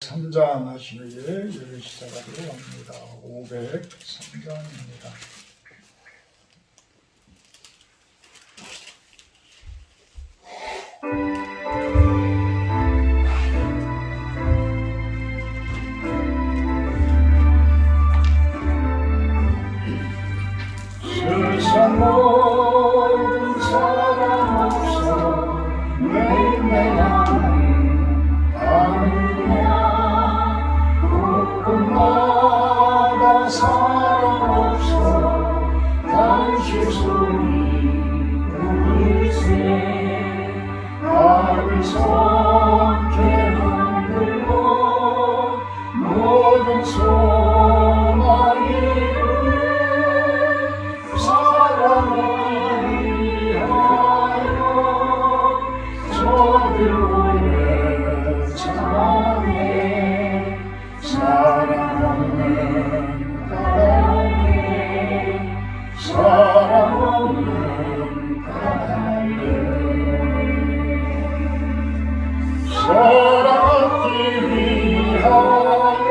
3장 하시는 예를 시작하도록 합니다. 503장입니다. 세상 모든 사람 없어 매일매일 곳곳마다 사랑 없어 당신 소리 울세 악을 성케 흔들고 모든 소망 이루네 사랑을 위하여 저들 오래 참네 사랑 없는 까닭에 사랑 없는 까닭에 사랑받기 위하여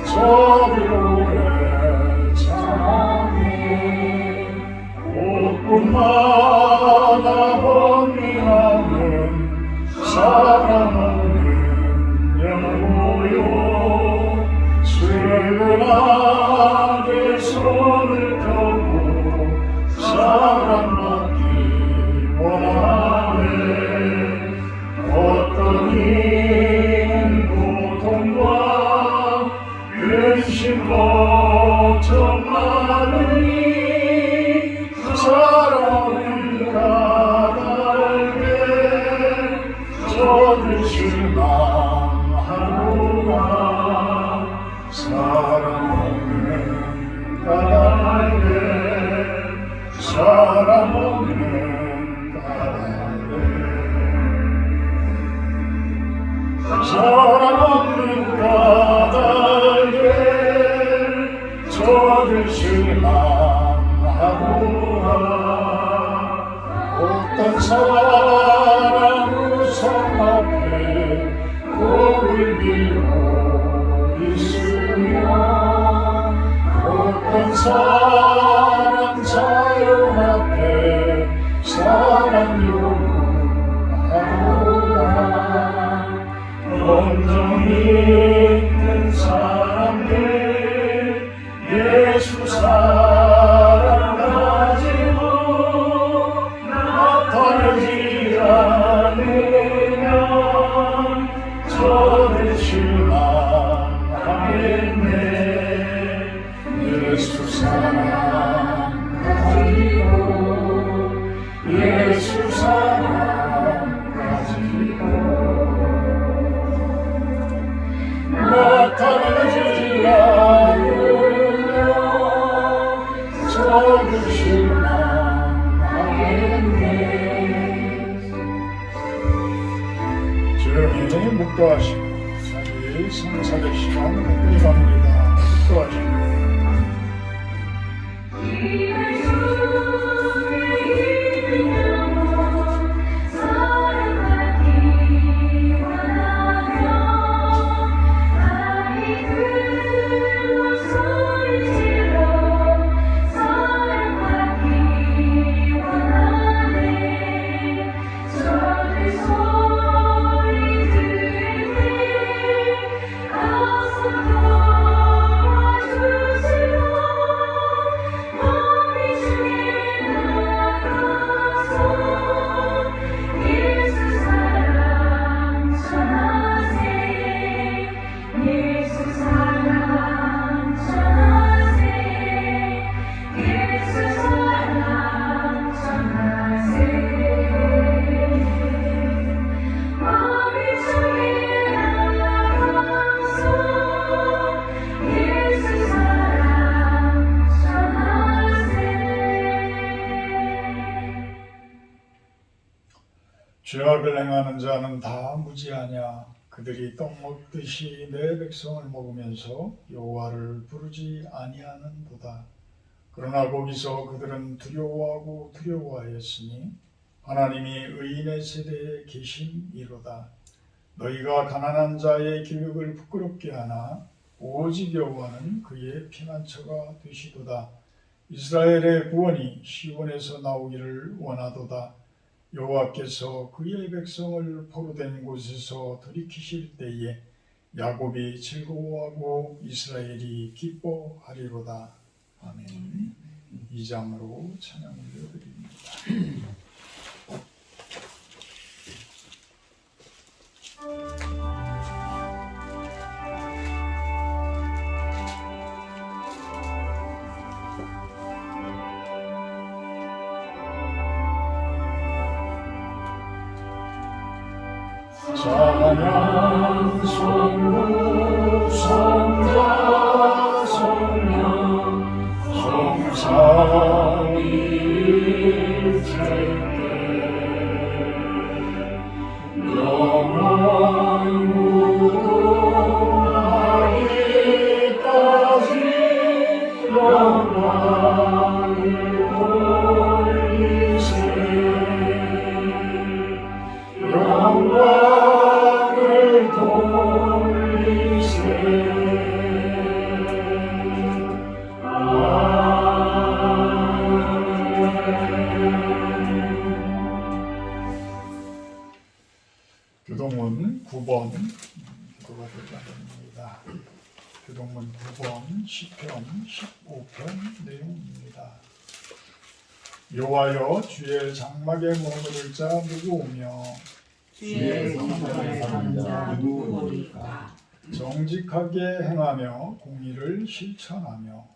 저들 오래 참네 곳곳마다 번민하는 사랑 없는 영모요 슬근하게 손을 펴고 사랑받기 원하네 어떤 일 고통과 근심 걱정 많으니 사랑을 가달게 저들 실망하노라 사랑 없는 까닭에 사랑 없는 까닭에 사랑 없는 까닭에 저들 실망하노라 어떤 사람의 손 앞에 고를 빌고 있으며 어떤 사람 자연 앞에 사랑 요구하노라 온정이 있는 사람들 예수 사랑 가지고 나타내지 않으면 저들 실망하겠네 예수 사랑 가지고 예수 사랑 가지고 나타내지 않으면 저들 실망하겠네 조용히 묵도하시고 자기 성사의 시간 갖고 갑니다. 묵도하시고 죄악을 행하는 자는 다 무지하냐 그들이 떡 먹듯이 내 백성을 먹으면서 여호와를 부르지 아니하는도다. 그러나 거기서 그들은 두려워하고 두려워하였으니 하나님이 의인의 세대에 계심이로다. 너희가 가난한 자의 기력을 부끄럽게 하나 오직 여호와는 그의 피난처가 되시도다. 이스라엘의 구원이 시온에서 나오기를 원하도다. 여호와께서 그의 백성을 포로된 곳에서 들이키실 때에 야곱이 즐거워하고 이스라엘이 기뻐하리로다. 아멘. 2장으로 찬양 올려드립니다. 찬양 성부 성자 성령 성삼위일체께 영원 무궁하기까지 영광을 돌리세 영광을 돌리세. 교동문 9번 기도가 되겠습니다. 교동문 9번 시편 15편 내용입니다. 여호와여 주의 장막에 머무를 자 누구오며 주의 성전에 사는 자 누구오리까? 정직하게 행하며 공의를 실천하며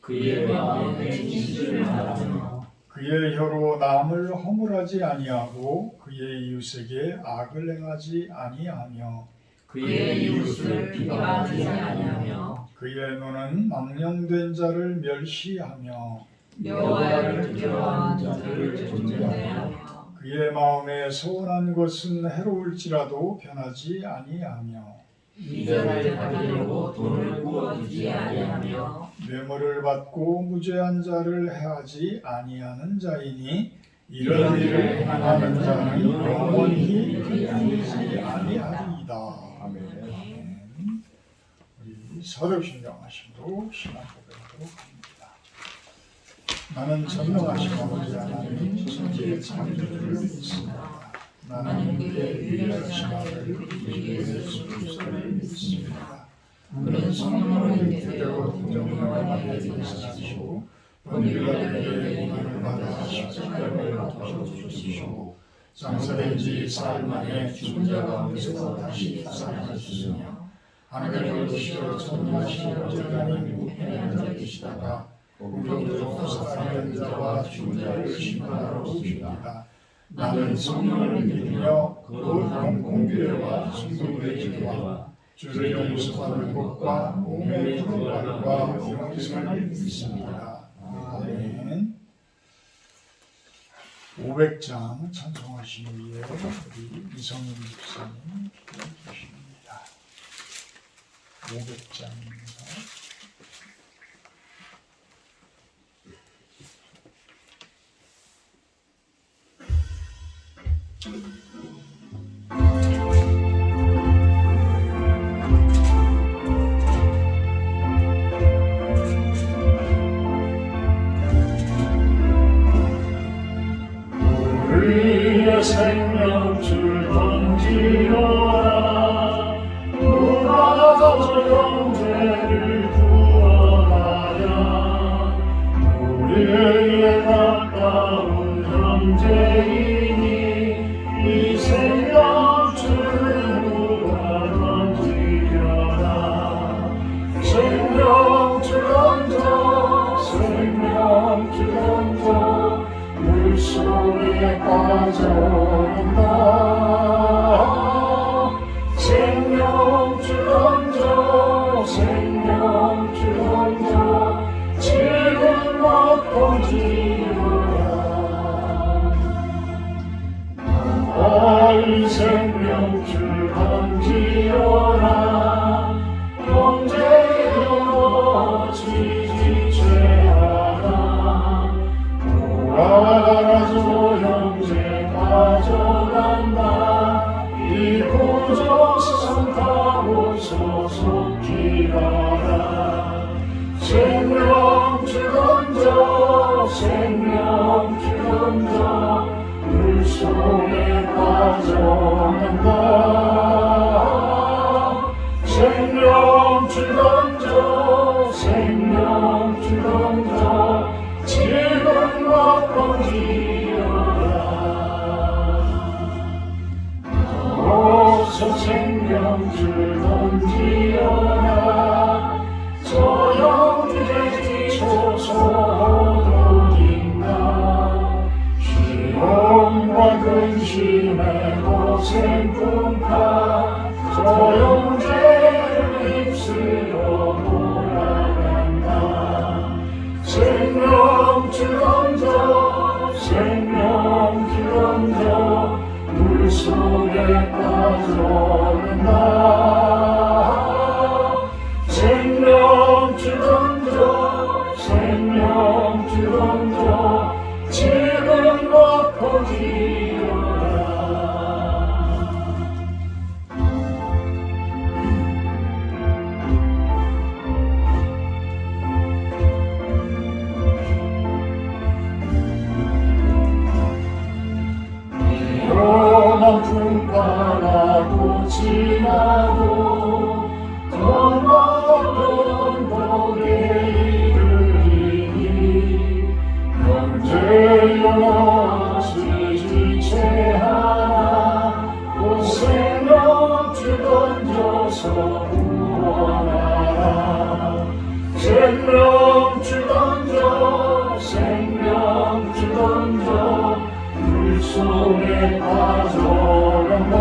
그의 마음에 진실을 말하며 그의 혀로 남을 허물하지 아니하고 그의 이웃에게 악을 행하지 아니하며 그의 이웃을 비방하지 아니하며 그의 눈은 망령된 자를 멸시하며 여호와를 두려워하는 자들을 존대하며 그의 마음에 소원한 것은 해로울지라도 변하지 아니하며 이자를 받으려고 돈을 구워주지 아니하며 뇌물을 받고 무죄한 자를 해하지 아니하는 자이니 이런 일을 행하는 자는 영원히 끊이지 아니하리이다. 아멘. 우리 서력신령하심으로 신앙 고백하도록 합니다. 나는 전능하신 아버지 하나님 천지의 창조주를 믿습니다. 나는 그의 유일하신 아들 우리 예수 그리스도를 믿습니다. 그는 성령으로 잉태되고 동정녀와 태어나시고 본유다에게 고난을 받아 십자가를 받아 죽으시고 장사된 지 사흘 만에 죽은 자 가운데서 다시 살아나셨으며 하늘에 오르시어 전능하신 아버지 하나님 우편에 앉아 계시다가 공중으로 살아있는 자와 죽은 자를 심판하러 오십니다. 나는 성령을 믿으며 거룩한 공교회와 성도의 기도와 주를 용서받는 것과 몸의 부활과 영생을 믿습니다. 아멘. 500장 찬송하신 후에 우리 이성윤 집사님 기도해 주십니다. 500장입니다. 우리의 생명줄 던지어라 누가 더 영생을 구원하랴 우리에게 가까운 형제이니 이 생명줄을 누가 던지려나 생명줄 던져 생명줄 던져 물속에 빠져온다 생명줄 던져 생명줄 던져 지금 못 던지어라 이 생명줄 던지어라 형제여 지지체하라 돌아가줘 형제 가져간다 이 구조 소속기라라 생명 주던 자 생명 주던 자 물속에 빠져난다 생명 주던 자 생명 주던 자 지금과 번지어라 어서 생명 주던 지어라 소용되지 초소도인가 시험과 근심의 고생 풍파 소용제를 입술로 돌아간다 생명 주던 자 생명 주던 자 물속에 빠져든다 생명 주던 자 생명 주던 자 지금과 거지어라 위험한 풍파라도 지나고 더 많은 복에 이르리니 현재 영원히 지체하나 곧 생명 주던져서 구원하라 생명 주던져 생명 주던져 물속에 빠져간다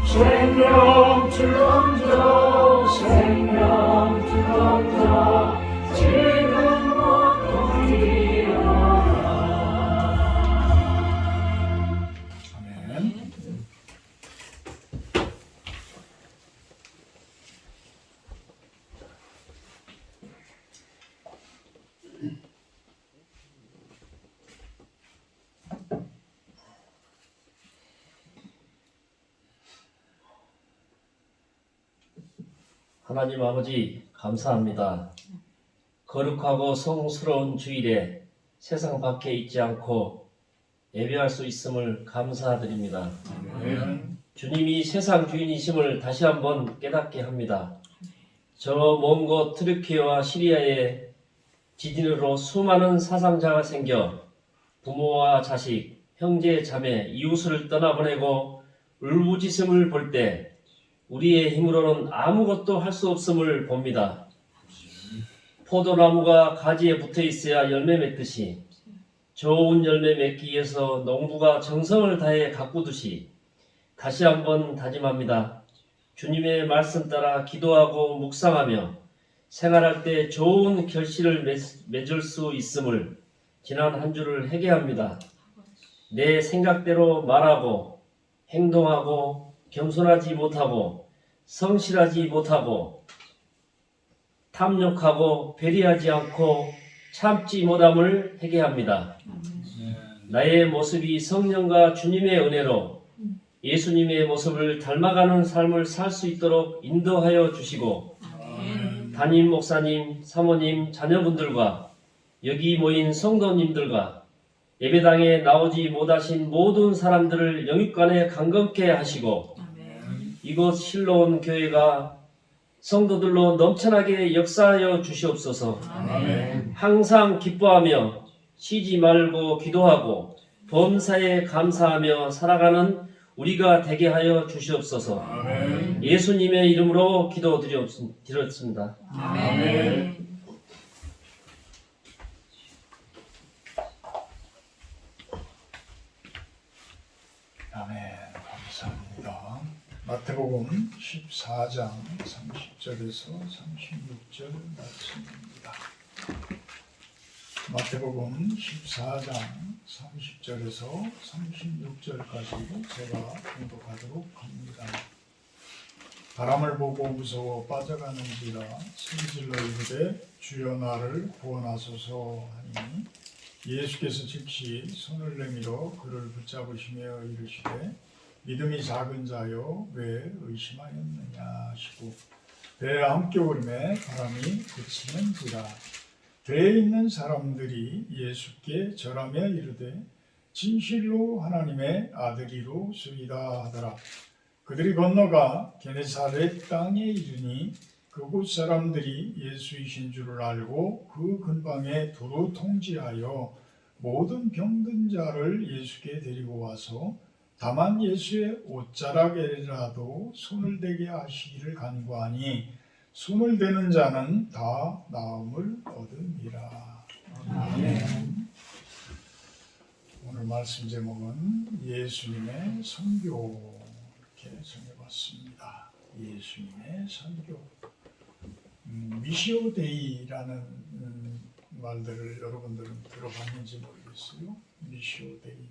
생명 주던져 생명 주던져 지금과 거기어라 아멘. 하나님 아버지 감사합니다. 거룩하고 성스러운 주일에 세상 밖에 있지 않고 예배할 수 있음을 감사드립니다. 아멘. 주님이 세상 주인이심을 다시 한번 깨닫게 합니다. 저 먼 곳 트르키예와 시리아에 지진으로 수많은 사상자가 생겨 부모와 자식, 형제, 자매, 이웃을 떠나보내고 울부짖음을 볼 때 우리의 힘으로는 아무것도 할 수 없음을 봅니다. 포도나무가 가지에 붙어 있어야 열매 맺듯이 좋은 열매 맺기 위해서 농부가 정성을 다해 가꾸듯이 다시 한번 다짐합니다. 주님의 말씀 따라 기도하고 묵상하며 생활할 때 좋은 결실을 맺을 수 있음을 지난 한 주를 회개합니다. 내 생각대로 말하고 행동하고 겸손하지 못하고 성실하지 못하고 탐욕하고 배려하지 않고 참지 못함을 회개합니다. 나의 모습이 성령과 주님의 은혜로 예수님의 모습을 닮아가는 삶을 살 수 있도록 인도하여 주시고 담임 목사님, 사모님, 자녀분들과 여기 모인 성도님들과 예배당에 나오지 못하신 모든 사람들을 영육간에 강건케 하시고 이곳 실로온 교회가 성도들로 넘쳐나게 역사하여 주시옵소서. 아멘. 항상 기뻐하며 쉬지 말고 기도하고 범사에 감사하며 살아가는 우리가 되게 하여 주시옵소서. 아멘. 예수님의 이름으로 기도드렸습니다. 아멘. 아멘. 감사합니다. 마태복음 14장 30절에서 36절 말씀입니다. 마태복음 14장 30절에서 36절까지 제가 공독하도록 합니다. 바람을 보고 무서워 빠져가는지라 소리질러 이르되 주여 나를 구원하소서 하니 예수께서 즉시 손을 내밀어 그를 붙잡으시며 이르시되 믿음이 작은 자여 왜 의심하였느냐 하시고 배에 함께 오름에 바람이 그치는지라. 배에 있는 사람들이 예수께 절하며 이르되 진실로 하나님의 아들이로소이다 하더라. 그들이 건너가 게네사렛 땅에 이르니 그곳 사람들이 예수이신 줄을 알고 그 근방에 두루 통지하여 모든 병든 자를 예수께 데리고 와서 다만 예수의 옷자락에라도 손을 대게 하시기를 간구하니 손을 대는 자는 다 나음을 얻으니라. 아멘. 오늘 말씀 제목은 예수님의 선교 이렇게 정해봤습니다. 예수님의 선교. 미시오 데이라는 말들을 여러분들은 들어봤는지 모르겠어요. 미시오 데이.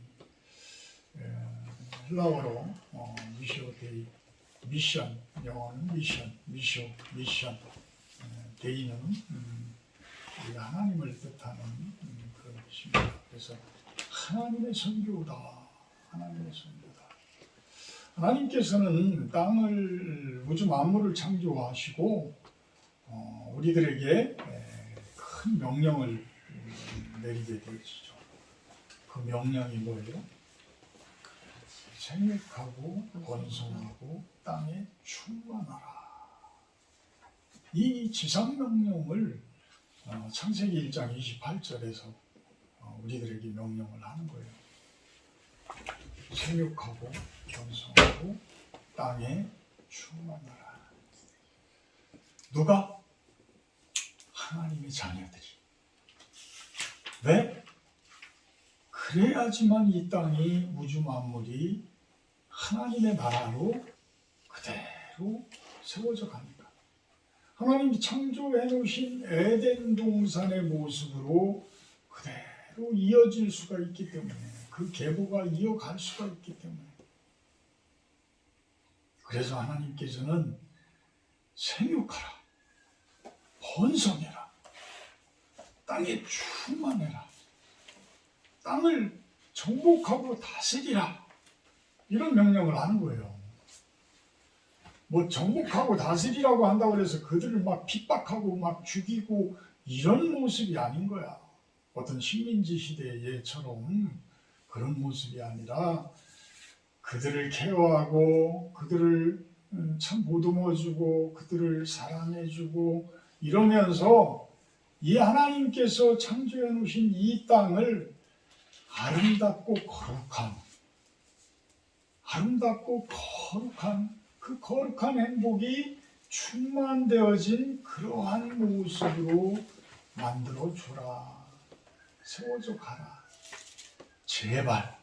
헬라어로 미시오 데이, 미션, 영어는 미시오, 미션. 데이는 우리가 하나님을 뜻하는 그런 것입니다. 그래서 하나님의 선교다. 하나님의 선교다. 하나님께서는 땅을, 우주 만물을 창조하시고 우리들에게 큰 명령을 내리게 되시죠. 그 명령이 뭐예요? 생육하고 번성하고 땅에 충만하라. 이 지상명령을 창세기 1장 28절에서 우리들에게 명령을 하는 거예요. 생육하고 번성하고 땅에 충만하라. 누가? 하나님의 자녀들이. 왜? 그래야지만 이 땅이 우주 만물이 하나님의 나라로 그대로 세워져 가니까. 하나님이 창조해 놓으신 에덴 동산의 모습으로 그대로 이어질 수가 있기 때문에, 그 계보가 이어갈 수가 있기 때문에. 그래서 하나님께서는 생육하라, 번성해라, 땅에 충만해라, 땅을 정복하고 다스리라, 이런 명령을 하는 거예요. 뭐 정복하고 다스리라고 한다고 해서 그들을 막 핍박하고 막 죽이고 이런 모습이 아닌 거야. 어떤 식민지 시대의 예처럼 그런 모습이 아니라 그들을 케어하고 그들을 참 보듬어주고 그들을 사랑해주고 이러면서 이 하나님께서 창조해 놓으신 이 땅을 아름답고 거룩한 그 거룩한 행복이 충만되어진 그러한 모습으로 만들어주라. 세워줘 가라. 제발.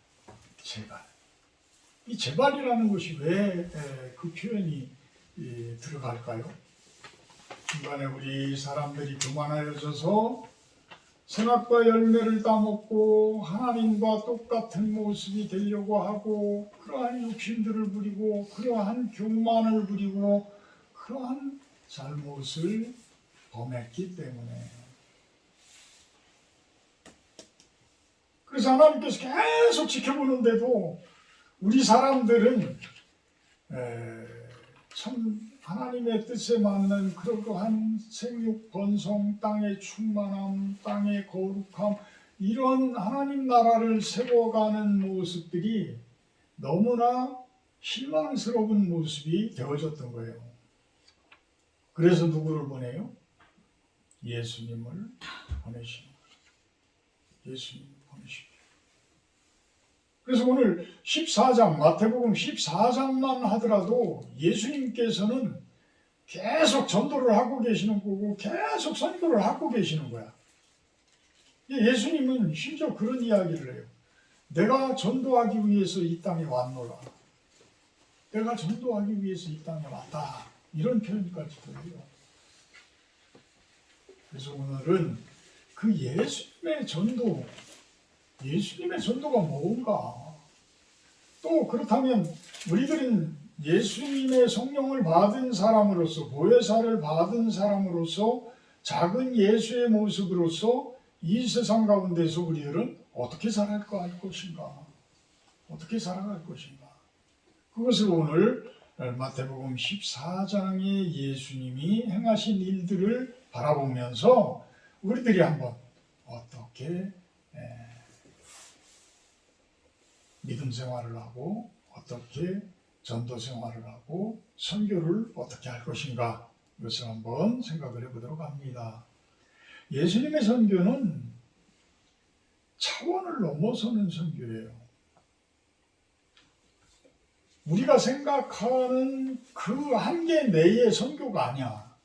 이 제발이라는 것이 왜 그 표현이 들어갈까요? 중간에 우리 사람들이 교만하여져서 선악과 열매를 따먹고 하나님과 똑같은 모습이 되려고 하고 그러한 욕심들을 부리고 그러한 교만을 부리고 그러한 잘못을 범했기 때문에, 그래서 하나님께서 계속 지켜보는데도 우리 사람들은 참 하나님의 뜻에 맞는 그러한 생육, 번성, 땅의 충만함, 땅의 거룩함, 이런 하나님 나라를 세워가는 모습들이 너무나 실망스러운 모습이 되어졌던 거예요. 그래서 누구를 보내요? 예수님을 보내시는 거예요. 예수님을 보내시는 거예요. 그래서 오늘 14장, 마태복음 14장만 하더라도 예수님께서는 계속 전도를 하고 계시는 거고 계속 선교를 하고 계시는 거야. 예수님은 심지어 그런 이야기를 해요. 내가 전도하기 위해서 이 땅에 왔노라. 내가 전도하기 위해서 이 땅에 왔다. 이런 표현까지도 해요. 그래서 오늘은 그 예수님의 전도가 뭔가? 또 그렇다면 우리들은 예수님의 성령을 받은 사람으로서, 보혜사를 받은 사람으로서, 작은 예수의 모습으로서 이 세상 가운데서 우리들은 어떻게 살아갈 것인가? 어떻게 살아갈 것인가? 그것을 오늘 마태복음 14장의 예수님이 행하신 일들을 바라보면서 우리들이 한번 어떻게 믿음 생활을 하고 어떻게 전도 생활을 하고 선교를 어떻게 할 것인가, 이것을 한번 생각을 해보도록 합니다. 예수님의 선교는 차원을 넘어서는 선교예요. 우리가 생각하는 그 한계 내의 선교가 아니야.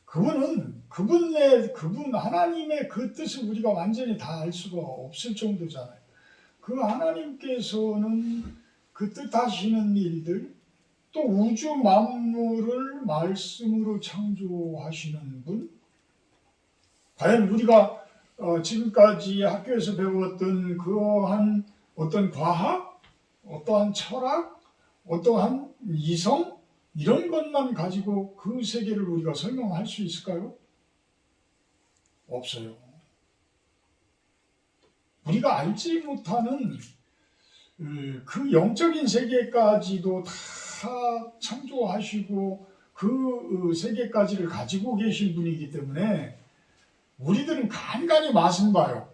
그분 하나님의 그 뜻을 우리가 완전히 다 알 수가 없을 정도잖아요. 그 하나님께서는 그 뜻하시는 일들, 또 우주 만물을 말씀으로 창조하시는 분, 과연 우리가 지금까지 학교에서 배웠던 그러한 어떤 과학, 어떠한 철학, 어떠한 이성, 이런 것만 가지고 그 세계를 우리가 설명할 수 있을까요? 없어요. 우리가 알지 못하는 그 영적인 세계까지도 다 창조하시고 그 세계까지를 가지고 계신 분이기 때문에 우리들은 간간히 맛은 봐요.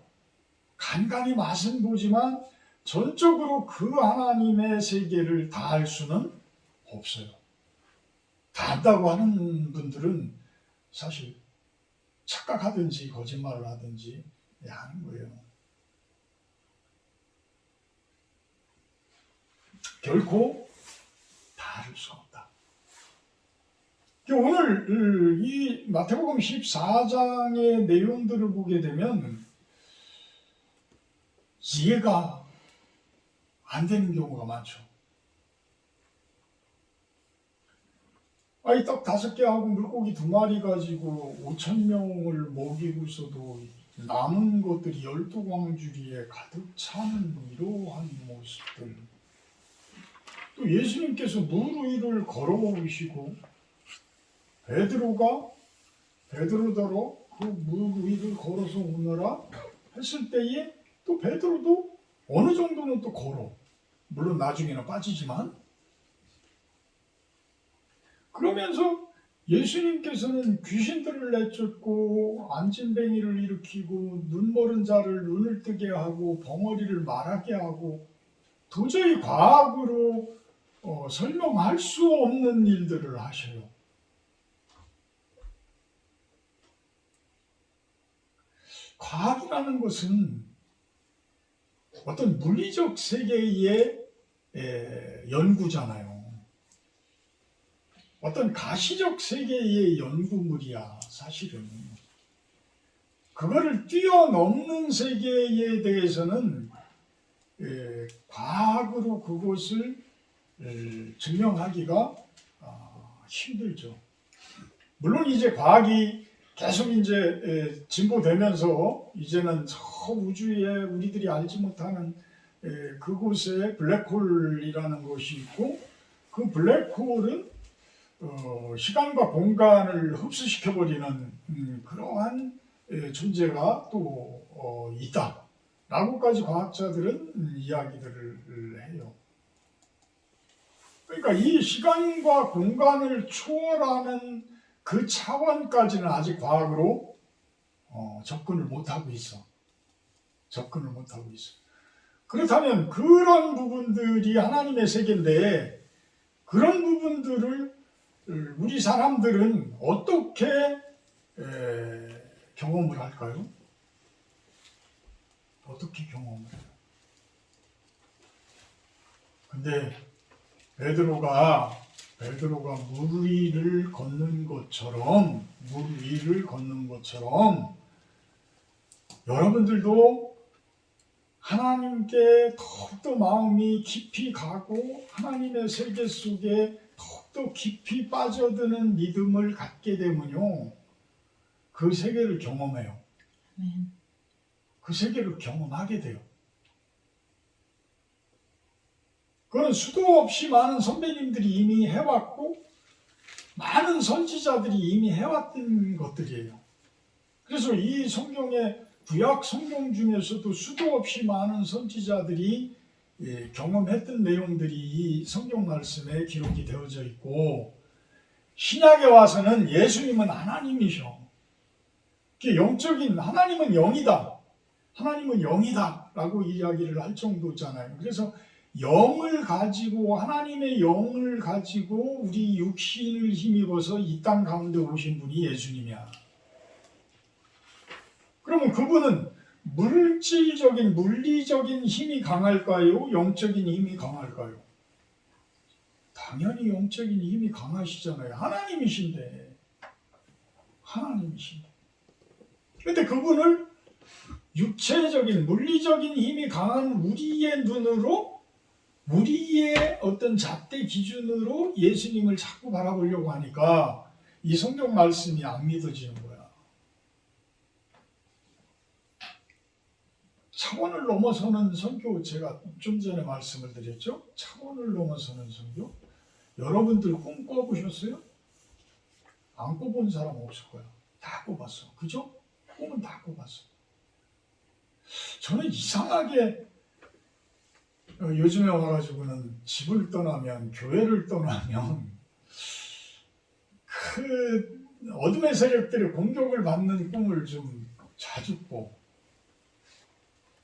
간간히 맛은 보지만 전적으로 그 하나님의 세계를 다 알 수는 없어요. 다 안다고 하는 분들은 사실 착각하든지 거짓말을 하든지 하는 거예요. 결코 다 알 수 없다. 오늘 이 마태복음 14장의 내용들을 보게 되면 이해가 안 되는 경우가 많죠. 이 떡 5개하고 물고기 2마리 가지고 5,000명을 먹이고서도 남은 것들이 12광주리에 가득 차는 이러한 모습들. 또 예수님께서 물 위를 걸어오시고 베드로더러 그 물 위를 걸어서 오너라 했을 때에 또 베드로도 어느 정도는 또 걸어. 물론 나중에는 빠지지만. 그러면서 예수님께서는 귀신들을 내쫓고 안진뱅이를 일으키고 눈먼 자를 눈을 뜨게 하고 벙어리를 말하게 하고 도저히 과학으로 설명할 수 없는 일들을 하셔요. 과학이라는 것은 어떤 물리적 세계의 연구잖아요. 어떤 가시적 세계의 연구물이야, 사실은. 그거를 뛰어넘는 세계에 대해서는 과학으로 그것을 증명하기가 힘들죠. 물론 이제 과학이 계속 이제 진보되면서 이제는 저 우주에 우리들이 알지 못하는 그곳에 블랙홀이라는 것이 있고, 그 블랙홀은 시간과 공간을 흡수시켜버리는 그러한 존재가 또 있다라고까지 과학자들은 이야기들을 해요. 그러니까 이 시간과 공간을 초월하는 그 차원까지는 아직 과학으로 접근을 못하고 있어. 그렇다면 그런 부분들이 하나님의 세계인데, 그런 부분들을 우리 사람들은 어떻게 경험을 할까요? 어떻게 경험을 해요? 근데 베드로가 물 위를 걷는 것처럼 여러분들도 하나님께 더욱더 마음이 깊이 가고 하나님의 세계 속에 더욱더 깊이 빠져드는 믿음을 갖게 되면요, 그 세계를 경험해요. 그 세계를 경험하게 돼요. 그건 수도 없이 많은 선배님들이 이미 해왔고 많은 선지자들이 이미 해왔던 것들이에요. 그래서 이 성경의 구약 성경 중에서도 수도 없이 많은 선지자들이 경험했던 내용들이 이 성경 말씀에 기록이 되어져 있고, 신약에 와서는 예수님은 하나님이셔. 영적인 하나님은 영이다. 하나님은 영이다 라고 이야기를 할 정도잖아요. 그래서 영을 가지고, 하나님의 영을 가지고 우리 육신을 힘입어서 이 땅 가운데 오신 분이 예수님이야. 그러면 그분은 물질적인, 물리적인 힘이 강할까요? 영적인 힘이 강할까요? 당연히 영적인 힘이 강하시잖아요. 하나님이신데. 근데 그분을 육체적인, 물리적인 힘이 강한 우리의 눈으로, 우리의 어떤 잣대 기준으로 예수님을 자꾸 바라보려고 하니까 이 성경 말씀이 안 믿어지는 거야. 차원을 넘어서는 선교, 제가 좀 전에 말씀을 드렸죠? 차원을 넘어서는 선교? 여러분들 꿈 꿔보셨어요? 안 꿔본 사람 없을 거야. 다 꿔봤어. 그죠? 꿈은 다 꿔봤어. 저는 이상하게 요즘에 와가지고는 집을 떠나면, 교회를 떠나면 그 어둠의 세력들의 공격을 받는 꿈을 좀 자주 꿔.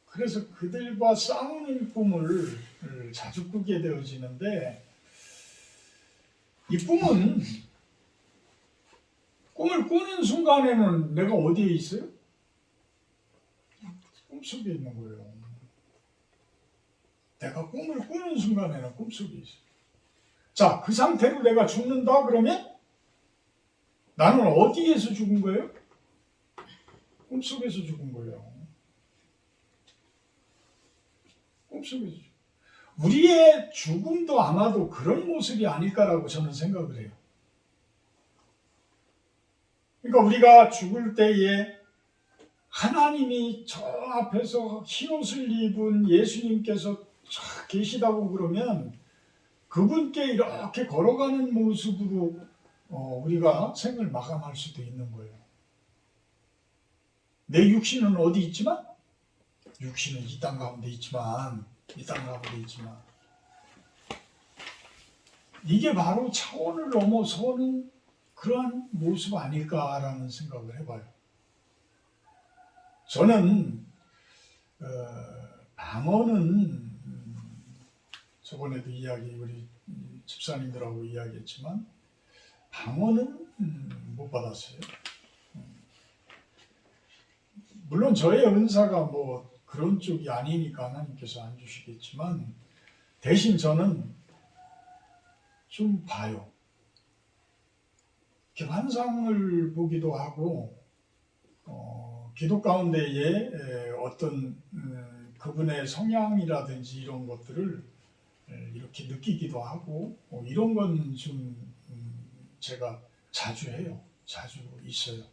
그래서 그들과 싸우는 꿈을 자주 꾸게 되어지는데, 이 꿈을 꾸는 순간에는 내가 어디에 있어요? 꿈속에 있는 거예요. 내가 꿈을 꾸는 순간에는 꿈속에 있어요. 자, 그 상태로 내가 죽는다 그러면 나는 어디에서 죽은 거예요? 꿈속에서 죽은 거예요. 꿈속에서. 우리의 죽음도 아마도 그런 모습이 아닐까라고 저는 생각을 해요. 그러니까 우리가 죽을 때에 하나님이 저 앞에서 흰옷을 입은 예수님께서 쫙 계시다고 그러면 그분께 이렇게 걸어가는 모습으로 우리가 생을 마감할 수도 있는 거예요. 내 육신은 어디 있지만? 육신은 이 땅 가운데 있지만, 이게 바로 차원을 넘어서는 그러한 모습 아닐까라는 생각을 해봐요. 저는 방언은 저번에도 우리 집사님들하고 이야기했지만 방언은 못 받았어요. 물론 저의 은사가 뭐 그런 쪽이 아니니까 하나님께서 안 주시겠지만, 대신 저는 좀 봐요. 이렇게 환상을 보기도 하고, 기도 가운데에 어떤 그분의 성향이라든지 이런 것들을 이렇게 느끼기도 하고, 이런 건 좀 제가 자주 해요. 자주 있어요.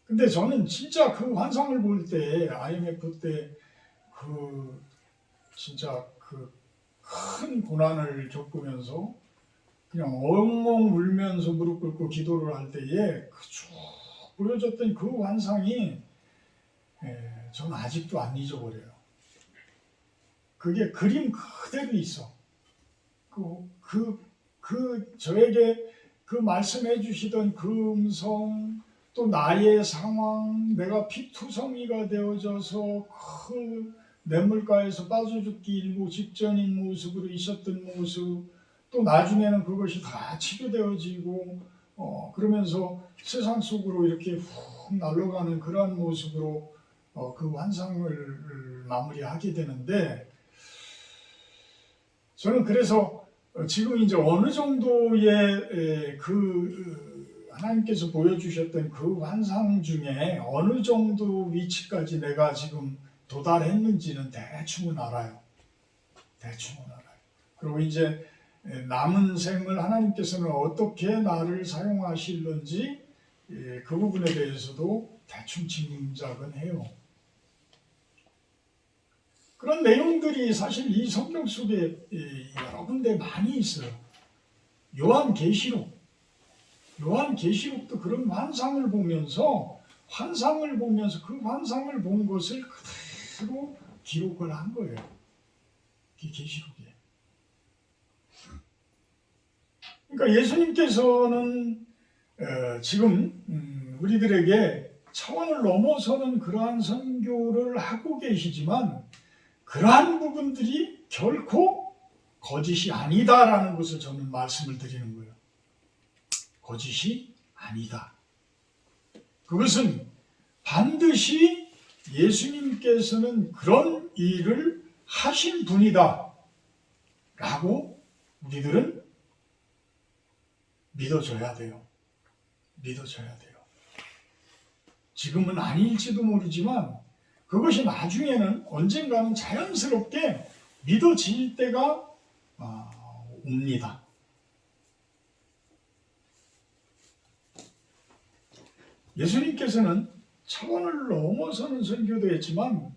근데 저는 진짜 그 환상을 볼 때, IMF 때 진짜 그 큰 고난을 겪으면서 그냥 엉엉 울면서 무릎 꿇고 기도를 할 때에 쭉 보여줬던 그 환상이 저는 아직도 안 잊어버려요. 그게 그림 그대로 있어. 저에게 그 말씀해 주시던 그 음성, 또 나의 상황, 내가 피투성이가 되어져서 그 냇물가에서 빠져 죽기 일보 직전인 모습으로 있었던 모습, 또 나중에는 그것이 다 치료되어지고 그러면서 세상 속으로 이렇게 훅 날아가는 그러한 모습으로 그 환상을 마무리하게 되는데, 저는 그래서 지금 이제 어느 정도의 하나님께서 보여주셨던 그 환상 중에 어느 정도 위치까지 내가 지금 도달했는지는 대충은 알아요. 그리고 이제 남은 생을 하나님께서는 어떻게 나를 사용하실는지 그 부분에 대해서도 대충 짐작은 해요. 그런 내용들이 사실 이 성경 속에 여러 군데 많이 있어요. 요한계시록도 그런 환상을 보면서 그 환상을 본 것을 그대로 기록을 한 거예요. 이 계시록에. 그러니까 예수님께서는 지금 우리들에게 차원을 넘어서는 그러한 선교를 하고 계시지만 그러한 부분들이 결코 거짓이 아니다라는 것을 저는 말씀을 드리는 거예요. 거짓이 아니다. 그것은 반드시 예수님께서는 그런 일을 하신 분이다 라고 우리들은 믿어줘야 돼요. 믿어줘야 돼요. 지금은 아닐지도 모르지만 그것이 나중에는 언젠가는 자연스럽게 믿어질 때가 옵니다. 예수님께서는 차원을 넘어서는 선교도 했지만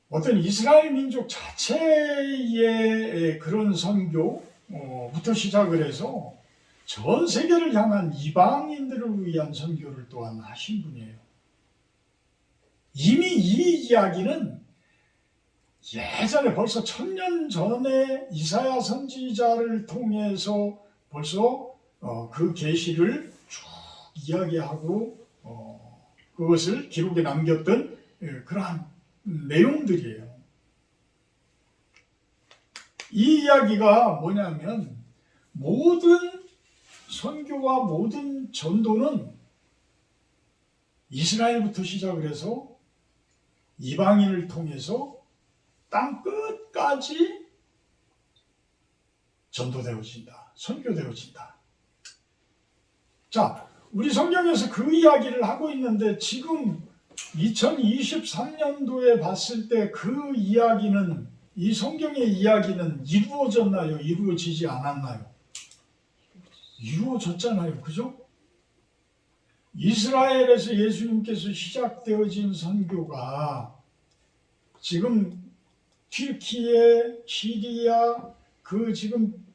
어떤 이스라엘 민족 자체의 그런 선교부터 시작을 해서 전 세계를 향한 이방인들을 위한 선교를 또한 하신 분이에요. 이미 이 이야기는 예전에 벌써 1000년 전에 이사야 선지자를 통해서 벌써 그 계시를 쭉 이야기하고 그것을 기록에 남겼던 그러한 내용들이에요. 이 이야기가 뭐냐면 모든 선교와 모든 전도는 이스라엘부터 시작을 해서 이방인을 통해서 땅 끝까지 전도되어진다. 선교되어진다. 자, 우리 성경에서 그 이야기를 하고 있는데 지금 2023년도에 봤을 때 그 이야기는, 이 성경의 이야기는 이루어졌나요? 이루어지지 않았나요? 이루어졌잖아요. 그죠? 이스라엘에서 예수님께서 시작되어진 선교가 지금 튀르키예, 시리아, 그 지금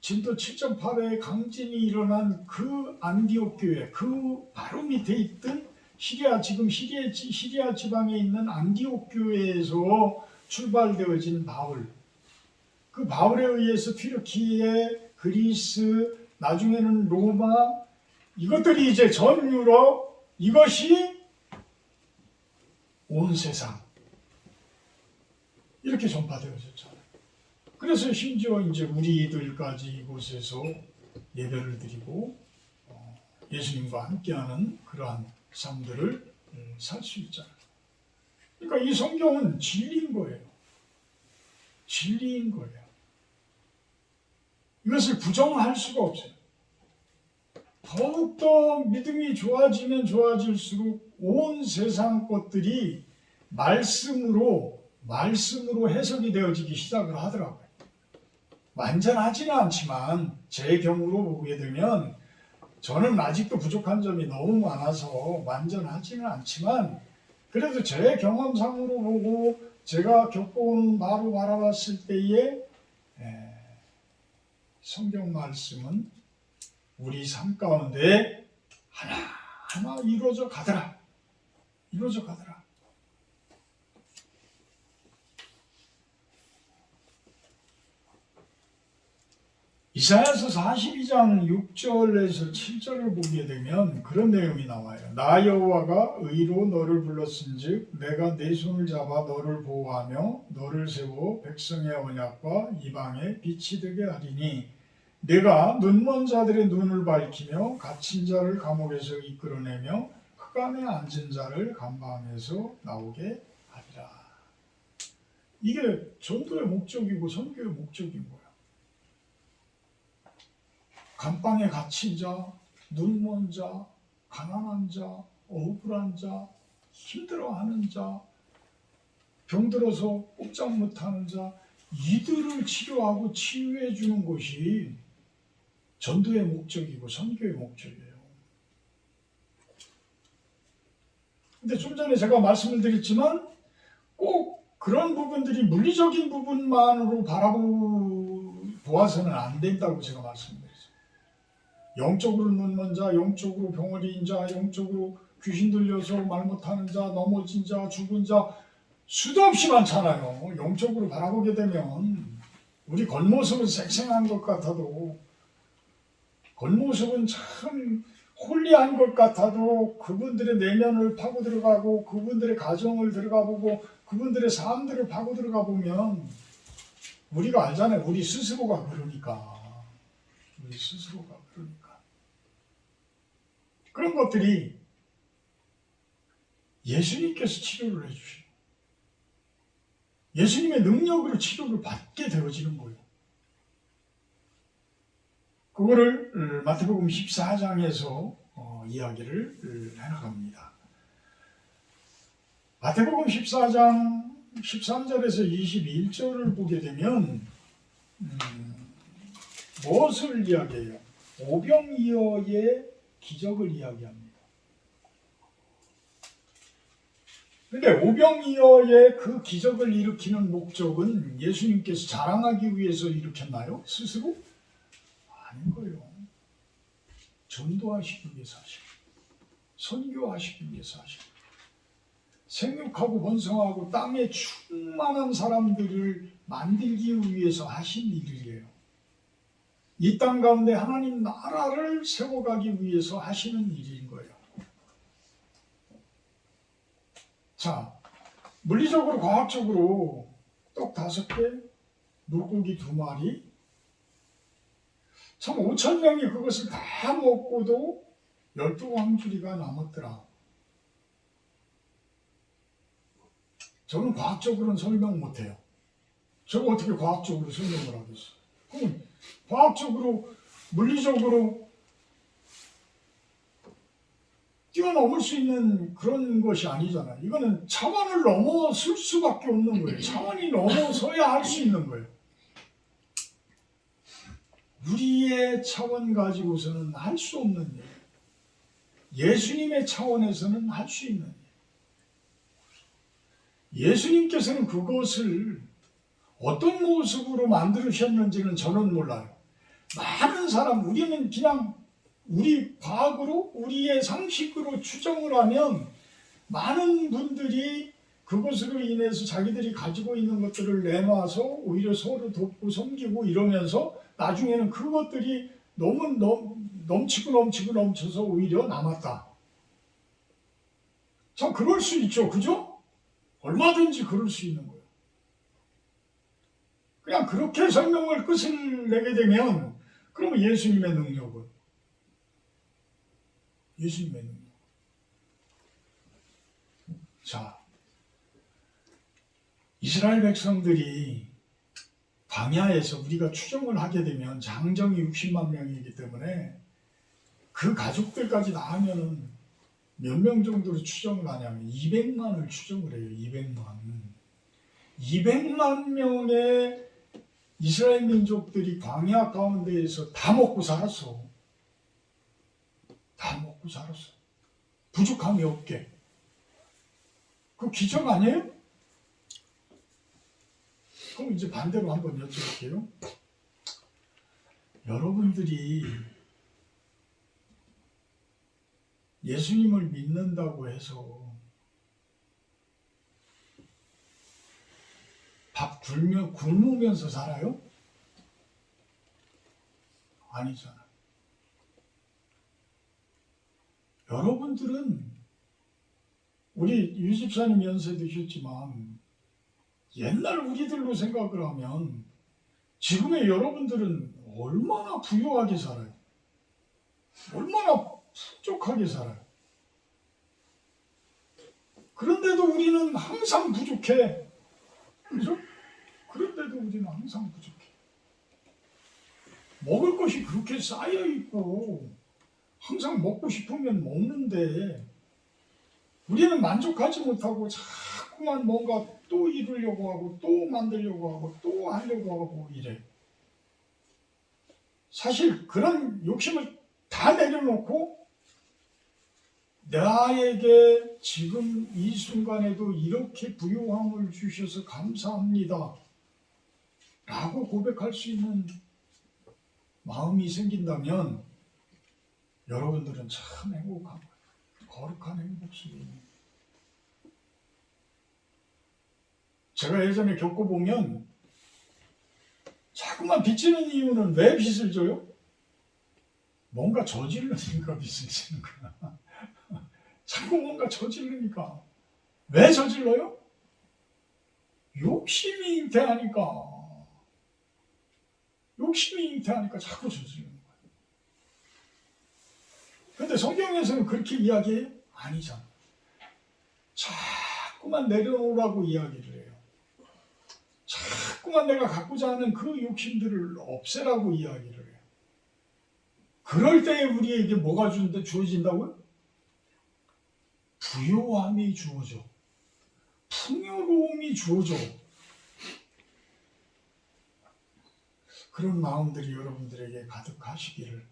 진도 7.8의 강진이 일어난 그 안디옥 교회, 그 바로 밑에 있던 시리아 지방에 있는 안디옥 교회에서 출발되어진 바울, 그 바울에 의해서 튀르키예, 그리스, 나중에는 로마, 이것들이 이제 전 유럽, 이것이 온 세상 이렇게 전파되어졌잖아요. 그래서 심지어 이제 우리들까지 이곳에서 예배를 드리고 예수님과 함께하는 그러한 삶들을 살 수 있잖아요. 그러니까 이 성경은 진리인 거예요. 진리인 거예요. 이것을 부정할 수가 없어요. 더욱더 믿음이 좋아지면 좋아질수록 온 세상 것들이 말씀으로 해석이 되어지기 시작을 하더라고요. 완전하지는 않지만 제 경우로 보게 되면 저는 아직도 부족한 점이 너무 많아서 완전하지는 않지만 그래도 제 경험상으로 보고 제가 겪어온 바로 바라봤을 때에 성경 말씀은 우리 삶 가운데 하나하나 이루어져 가더라. 이루어져 가더라. 이사야서 42장 6절에서 7절을 보게 되면 그런 내용이 나와요. 나 여호와가 의로 너를 불렀은즉 내가 내 손을 잡아 너를 보호하며 너를 세워 백성의 언약과 이방의 빛이 되게 하리니 내가 눈먼 자들의 눈을 밝히며 갇힌 자를 감옥에서 이끌어내며 흑암에 앉은 자를 감방에서 나오게 하리라. 이게 전도의 목적이고 선교의 목적인 거예요. 감방에 갇힌 자, 눈먼 자, 가난한 자, 억울한 자, 힘들어하는 자, 병들어서 꼼짝 못하는 자, 이들을 치료하고 치유해 주는 것이 전도의 목적이고 선교의 목적이에요. 근데 좀 전에 제가 말씀을 드렸지만 꼭 그런 부분들이 물리적인 부분만으로 보아서는 안 된다고 제가 말씀드렸어요. 영적으로 눈먼 자, 영적으로 병원인 자, 영적으로 귀신 들려서 말 못하는 자, 넘어진 자, 죽은 자, 수도 없이 많잖아요. 영적으로 바라보게 되면 우리 겉모습은 쌩쌩한 것 같아도, 겉모습은 참 홀리한 것 같아도 그분들의 내면을 파고 들어가고 그분들의 가정을 들어가 보고 그분들의 삶들을 파고 들어가 보면 우리가 알잖아요. 우리 스스로가 그러니까. 우리 스스로가 그러니까. 그런 것들이 예수님께서 치료를 해주시고 예수님의 능력으로 치료를 받게 되어지는 거예요. 그거를 마태복음 14장에서 이야기를 해나갑니다. 마태복음 14장 13절에서 21절을 보게 되면 무엇을 이야기해요? 오병이어의 기적을 이야기합니다. 그런데 오병이어의 그 기적을 일으키는 목적은 예수님께서 자랑하기 위해서 일으켰나요? 스스로? 아닌 거예요. 전도하시기 위해서 하시고 선교하시기 위해서 하시고 생육하고 번성하고 땅에 충만한 사람들을 만들기 위해서 하신 일이에요. 이 땅 가운데 하나님 나라를 세워가기 위해서 하시는 일인 거예요. 자, 물리적으로 과학적으로 떡 5개, 물고기 2마리, 참 5,000명이 그것을 다 먹고도 12광주리가 남았더라. 저는 과학적으로는 설명 못해요. 저거 어떻게 과학적으로 설명을 하겠어요? 그럼 과학적으로, 물리적으로 뛰어넘을 수 있는 그런 것이 아니잖아요. 이거는 차원을 넘어설 수밖에 없는 거예요. 차원이 넘어서야 할 수 있는 거예요. 우리의 차원 가지고서는 할 수 없는 일, 예수님의 차원에서는 할 수 있는 일. 예수님께서는 그것을 어떤 모습으로 만드셨는지는 저는 몰라요. 많은 사람, 우리는 그냥 우리 과학으로, 우리의 상식으로 추정을 하면 많은 분들이 그것으로 인해서 자기들이 가지고 있는 것들을 내놔서 오히려 서로 돕고 섬기고 이러면서 나중에는 그것들이 너무 넘쳐서 오히려 남았다. 참 그럴 수 있죠. 그죠? 얼마든지 그럴 수 있는 거예요. 그냥 그렇게 설명을 끝을 내게 되면 그러면 예수님의 능력은 자, 이스라엘 백성들이 광야에서 우리가 추정을 하게 되면 장정이 60만 명이기 때문에 그 가족들까지 다 하면은 몇 명 정도로 추정을 하냐면 200만을 추정을 해요. 200만 명의 이스라엘 민족들이 광야 가운데에서 다 먹고 살았어. 부족함이 없게. 그 기적 아니에요? 그럼 이제 반대로 한번 여쭤볼게요. 여러분들이 예수님을 믿는다고 해서 밥 굶으면서 살아요? 아니잖아. 여러분들은 우리 유 집사님 연세 드셨지만 옛날 우리들로 생각을 하면 지금의 여러분들은 얼마나 부유하게 살아요. 얼마나 풍족하게 살아요. 그런데도 우리는 항상 부족해. 그죠? 그런데도 우리는 항상 부족해. 먹을 것이 그렇게 쌓여 있고 항상 먹고 싶으면 먹는데 우리는 만족하지 못하고 자꾸만 뭔가 또 이루려고 하고 또 만들려고 하고 또 하려고 하고 이래. 사실 그런 욕심을 다 내려놓고 나에게 지금 이 순간에도 이렇게 부요함을 주셔서 감사합니다 라고 고백할 수 있는 마음이 생긴다면 여러분들은 참 행복한 거예요. 거룩한 행복 속에 있는 거예요. 제가 예전에 겪어보면 자꾸만 빚지는 이유는 왜 빚을 져요? 뭔가 저지르니까 빚을 지는 거야. 자꾸 뭔가 저지르니까. 왜 저질러요? 욕심이 잉태하니까. 욕심이 잉태하니까 자꾸 저지르는 거예요. 근데 성경에서는 그렇게 이야기해요? 아니잖아. 자꾸만 내려놓으라고 이야기를 해요. 자꾸만 내가 갖고자 하는 그 욕심들을 없애라고 이야기를 해요. 그럴 때에 우리에게 뭐가 주어진다고요? 부요함이 주어져. 풍요로움이 주어져. 그런 마음들이 여러분들에게 가득하시기를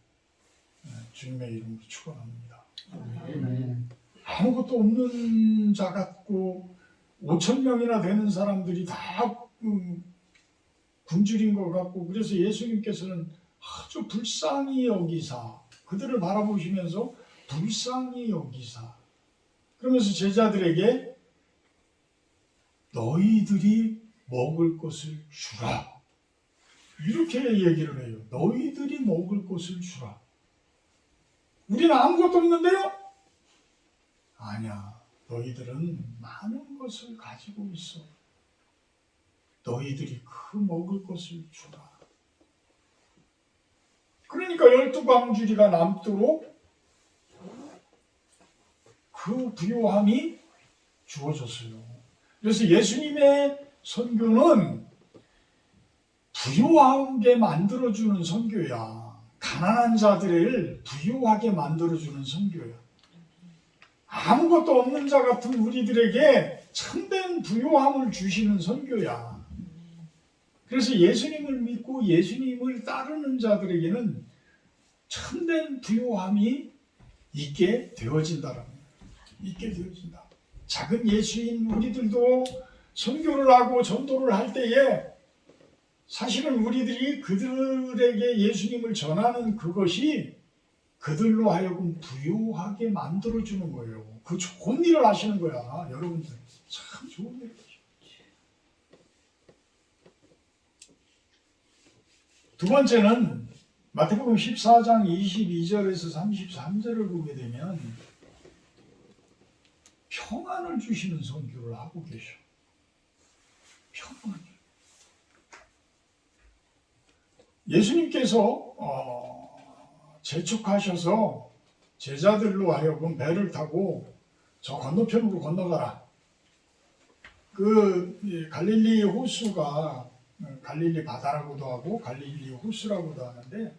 주님의 이름으로 축원합니다. 아무것도 없는 자 같고 5,000명이나 되는 사람들이 다 굶주린 것 같고, 그래서 예수님께서는 아주 불쌍히 여기사, 그들을 바라보시면서 불쌍히 여기사, 그러면서 제자들에게 너희들이 먹을 것을 주라, 이렇게 얘기를 해요. 너희들이 먹을 것을 주라. 우리는 아무것도 없는데요? 아니야. 너희들은 많은 것을 가지고 있어. 너희들이 그 먹을 것을 주라. 그러니까 12광주리가 남도록 그 부요함이 주어졌어요. 그래서 예수님의 선교는 부요하게 만들어주는 선교야. 가난한 자들을 부요하게 만들어주는 선교야. 아무것도 없는 자 같은 우리들에게 참된 부요함을 주시는 선교야. 그래서 예수님을 믿고 예수님을 따르는 자들에게는 참된 부요함이 있게 되어진다라는 거예요. 있게 되어진다. 작은 예수인 우리들도 선교를 하고 전도를 할 때에 사실은 우리들이 그들에게 예수님을 전하는 그것이 그들로 하여금 부요하게 만들어주는 거예요. 그 좋은 일을 하시는 거야. 여러분들 참 좋은 일을 하시는 거예요. 두 번째는 마태복음 14장 22절에서 33절을 보게 되면 평안을 주시는 선교를 하고 계셔. 평안을. 예수님께서 재촉하셔서 제자들로 하여금 배를 타고 저 건너편으로 건너가라. 그 갈릴리 호수가 갈릴리 바다라고도 하고 갈릴리 호수라고도 하는데,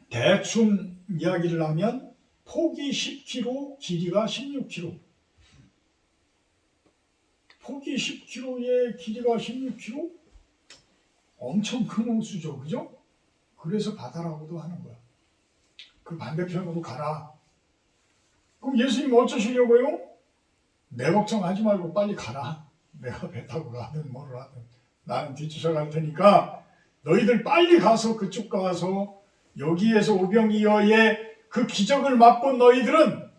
대충 이야기를 하면 폭이 10km, 길이가 16km. 폭이 10km에 길이가 16km? 엄청 큰 호수죠, 그죠? 그래서 바다라고도 하는 거야. 그 반대편으로 가라. 그럼 예수님 어쩌시려고요? 내 걱정하지 말고 빨리 가라. 내가 배 타고 가든 뭐를 하든 나는 뒤쫓아갈 테니까 너희들 빨리 가서 그쪽 가서 여기에서 오병이어의 그 기적을 맛본 너희들은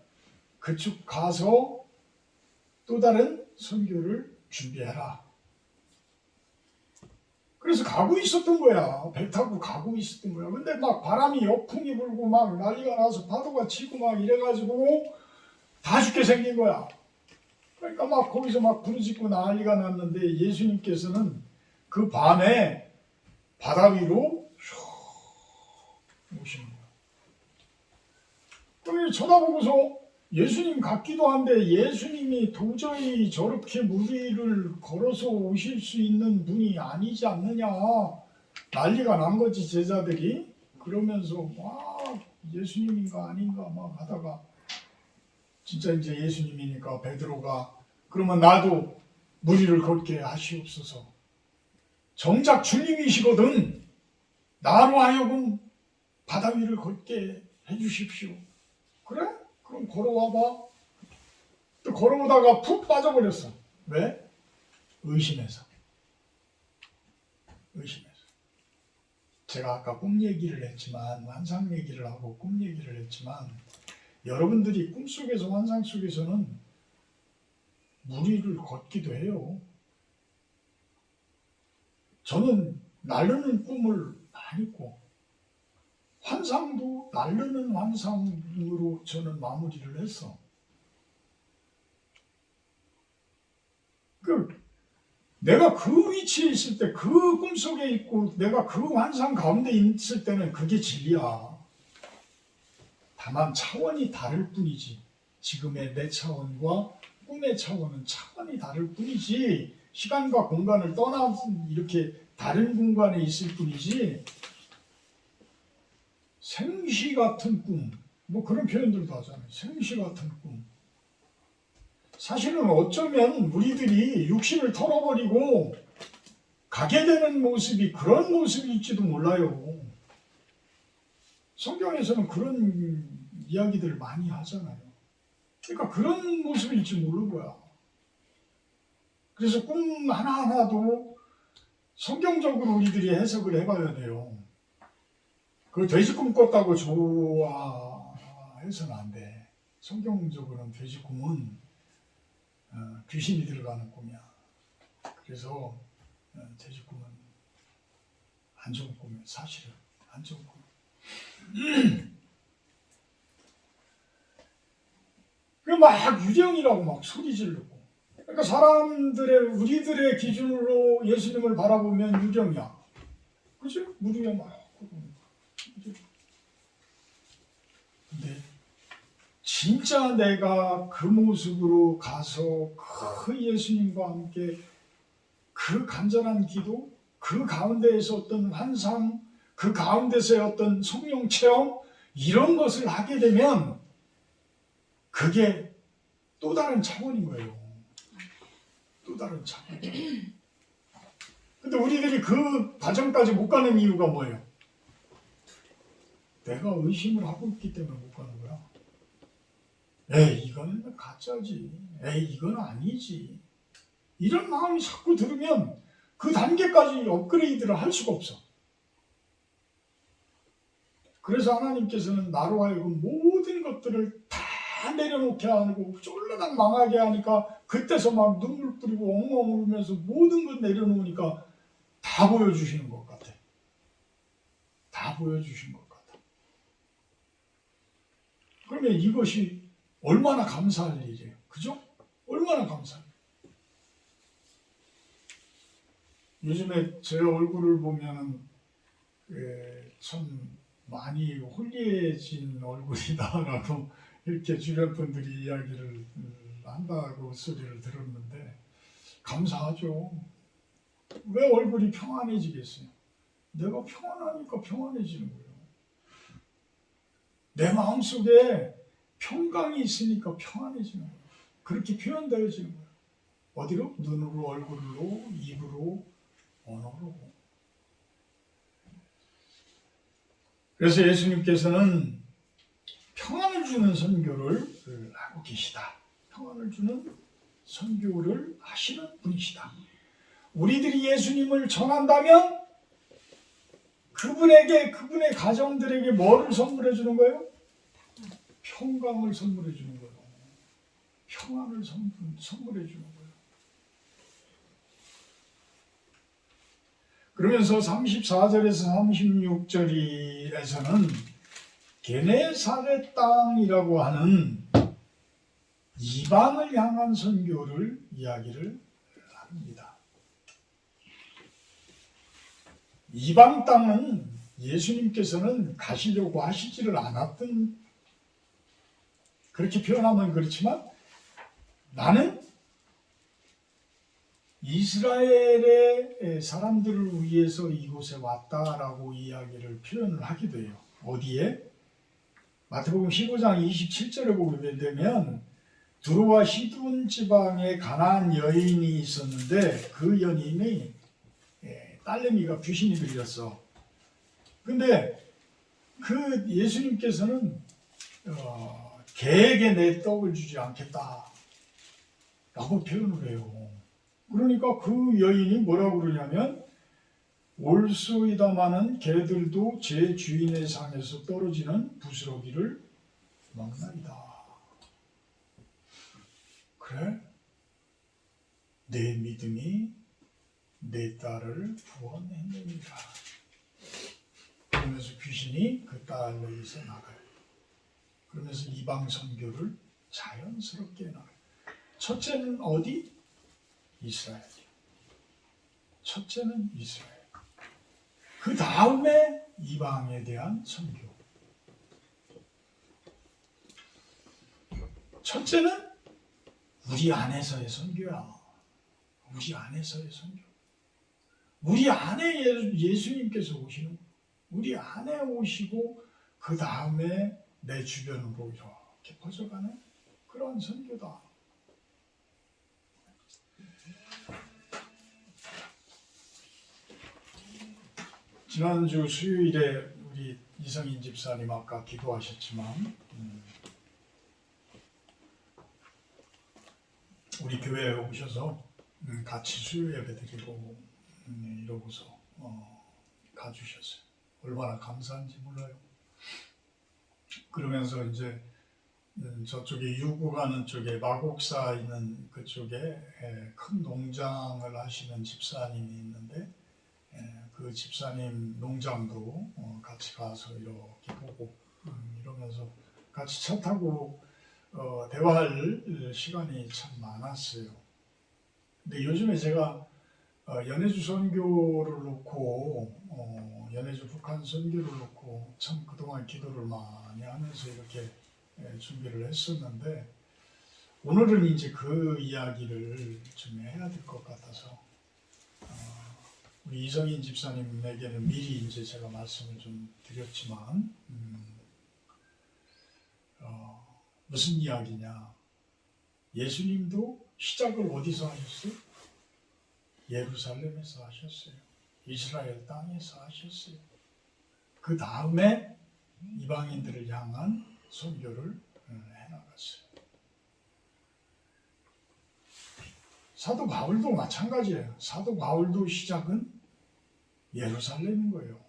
그쪽 가서 또 다른 선교를 준비해라. 그래서 가고 있었던 거야. 배 타고 가고 있었던 거야. 근데 막 바람이 역풍이 불고 막 난리가 나서 파도가 치고 막 이래가지고 다 죽게 생긴 거야. 그러니까 막 거기서 막 부르짖고 난리가 났는데 예수님께서는 그 밤에 바다 위로 오시는 거야. 그래서 쳐다보고서 예수님 같기도 한데 예수님이 도저히 저렇게 물 위를 걸어서 오실 수 있는 분이 아니지 않느냐, 난리가 난 거지 제자들이. 그러면서 막 예수님인가 아닌가 막 하다가 진짜 이제 예수님이니까 베드로가 그러면 나도 물 위를 걷게 하시옵소서. 정작 주님이시거든. 나로 하여금 바다 위를 걷게 해주십시오. 그래? 그럼 걸어와봐. 또 걸어오다가 푹 빠져버렸어. 왜? 의심해서. 의심해서. 제가 아까 꿈 얘기를 했지만, 환상 얘기를 하고 꿈 얘기를 했지만, 여러분들이 꿈속에서 환상 속에서는 무리를 걷기도 해요. 저는 날르는 꿈을 많이 꿔. 환상도 날르는 환상으로 저는 마무리를 했어. 내가 그 위치에 있을 때, 그 꿈속에 있고, 내가 그 환상 가운데 있을 때는 그게 진리야. 다만 차원이 다를 뿐이지. 지금의 내 차원과 꿈의 차원은 차원이 다를 뿐이지. 시간과 공간을 떠나 이렇게 다른 공간에 있을 뿐이지. 생시 같은 꿈, 뭐 그런 표현들도 하잖아요. 생시 같은 꿈. 사실은 어쩌면 우리들이 육신을 털어버리고 가게 되는 모습이 그런 모습일지도 몰라요. 성경에서는 그런 이야기들을 많이 하잖아요. 그러니까 그런 모습일지 모르는 거야. 그래서 꿈 하나하나도 성경적으로 우리들이 해석을 해봐야 돼요. 그 돼지 꿈 꿨다고 좋아해서는 안 돼. 성경적으로는 돼지 꿈은 귀신이 들어가는 꿈이야. 그래서 돼지 꿈은 안 좋은 꿈이야. 사실은 안 좋은 꿈. 막 유령이라고 막 소리 지르고. 그러니까 우리들의 기준으로 예수님을 바라보면 유령이야. 그치? 무리야 막. 근데 진짜 내가 그 모습으로 가서 그 예수님과 함께 그 간절한 기도, 그 가운데에서 어떤 환상, 그 가운데서의 어떤 성령 체험, 이런 것을 하게 되면 그게 또 다른 차원인 거예요. 또 다른 차원. 근데 우리들이 그 과정까지 못 가는 이유가 뭐예요? 내가 의심을 하고 있기 때문에 못 가는 거야. 에이, 이건 가짜지. 에이, 이건 아니지. 이런 마음이 자꾸 들으면 그 단계까지 업그레이드를 할 수가 없어. 그래서 하나님께서는 나로 하여금 모든 것들을 다 내려놓게 하고 쫄라당 망하게 하니까 그때서 막 눈물 뿌리고 엉엉 울면서 모든 것 내려놓으니까 다 보여주시는 것 같아. 다 보여주신 것 같아. 그러면 이것이 얼마나 감사할 일이에요. 그죠? 얼마나 감사해요. 요즘에 제 얼굴을 보면은 참 많이 홀리해진 얼굴이다라고 이렇게 주변 분들이 이야기를 한다고 소리를 들었는데 감사하죠. 왜 얼굴이 평안해지겠어요? 내가 평안하니까 평안해지는 거예요. 내 마음속에 평강이 있으니까 평안해지는 거예요. 그렇게 표현되어지는 거예요. 어디로? 눈으로, 얼굴로, 입으로, 언어로. 그래서 예수님께서는 평안을 주는 선교를 하고 계시다. 평안을 주는 선교를 하시는 분이시다. 우리들이 예수님을 전한다면 그분의 가정들에게 뭐를 선물해 주는 거예요? 평강을 선물해 주는 거예요. 평안을 선물해 주는 거예요. 그러면서 34절에서 36절에서는 게네사렛 땅이라고 하는 이방을 향한 선교를 이야기를 합니다. 이방 땅은 예수님께서는 가시려고 하시지를 않았던, 그렇게 표현하면 그렇지만 나는 이스라엘의 사람들을 위해서 이곳에 왔다라고 이야기를 표현을 하기도 해요. 어디에? 마태복음 15장 27절에 보게 되면 두로와 시돈 지방에 가나안 여인이 있었는데 그 여인이 딸내미가 귀신이 들렸어. 근데 그 예수님께서는 개에게 내 떡을 주지 않겠다 라고 표현을 해요. 그러니까 그 여인이 뭐라고 그러냐면 올소이다마는 개들도 제 주인의 상에서 떨어지는 부스러기를 먹나이다. 그래? 내 믿음이 내 딸을 구원했느니라. 그러면서 귀신이 그 딸에게서 나가요. 그러면서 이방 선교를 자연스럽게 나가요. 첫째는 어디? 이스라엘. 첫째는 이스라엘. 그 다음에 이방에 대한 선교. 첫째는 우리 안에서의 선교야. 우리 안에서의 선교. 우리 안에 예수님께서 오시는 거예요. 우리 안에 오시고 그 다음에 내 주변으로 이렇게 퍼져가는 그런 선교다. 지난주 수요일에 우리 이성인 집사님 아까 기도하셨지만 우리 교회에 오셔서 같이 수요 예배 드리고 이러고서 가주셨어요. 얼마나 감사한지 몰라요. 그러면서 이제 저쪽에 유구 가는 쪽에 마곡사 있는 그쪽에 큰 농장을 하시는 집사님이 있는데 그 집사님 농장도 같이 가서 이렇게 보고 이러면서 같이 차 타고 대화할 시간이 참 많았어요. 근데 요즘에 제가 연해주 선교를 놓고 연해주 북한 선교를 놓고 참 그동안 기도를 많이 하면서 이렇게 준비를 했었는데 오늘은 이제 그 이야기를 좀 해야 될 것 같아서 우리 이성인 집사님에게는 미리 이제 제가 말씀을 좀 드렸지만 무슨 이야기냐? 예수님도 시작을 어디서 하셨어요? 예루살렘에서 하셨어요. 이스라엘 땅에서 하셨어요. 그 다음에 이방인들을 향한 선교를 해나갔어요. 사도 바울도 마찬가지예요. 사도 바울도 시작은 예루살렘인 거예요.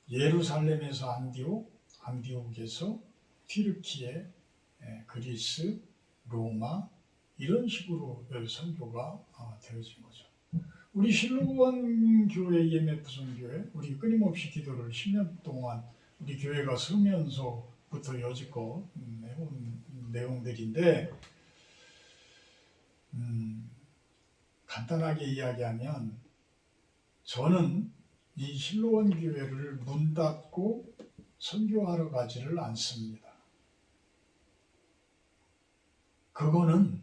예루살렘에서 안디옥, 안디옥에서 튀르키예, 그리스, 로마 이런 식으로 선교가 되어진 거죠. 우리 실로원 교회 EMF 선교회 우리 끊임없이 기도를 10년 동안 우리 교회가 서면서부터 여지껏 해온 내용들인데 간단하게 이야기하면 저는 이 실로원 교회를 문 닫고 선교하러 가지를 않습니다. 그거는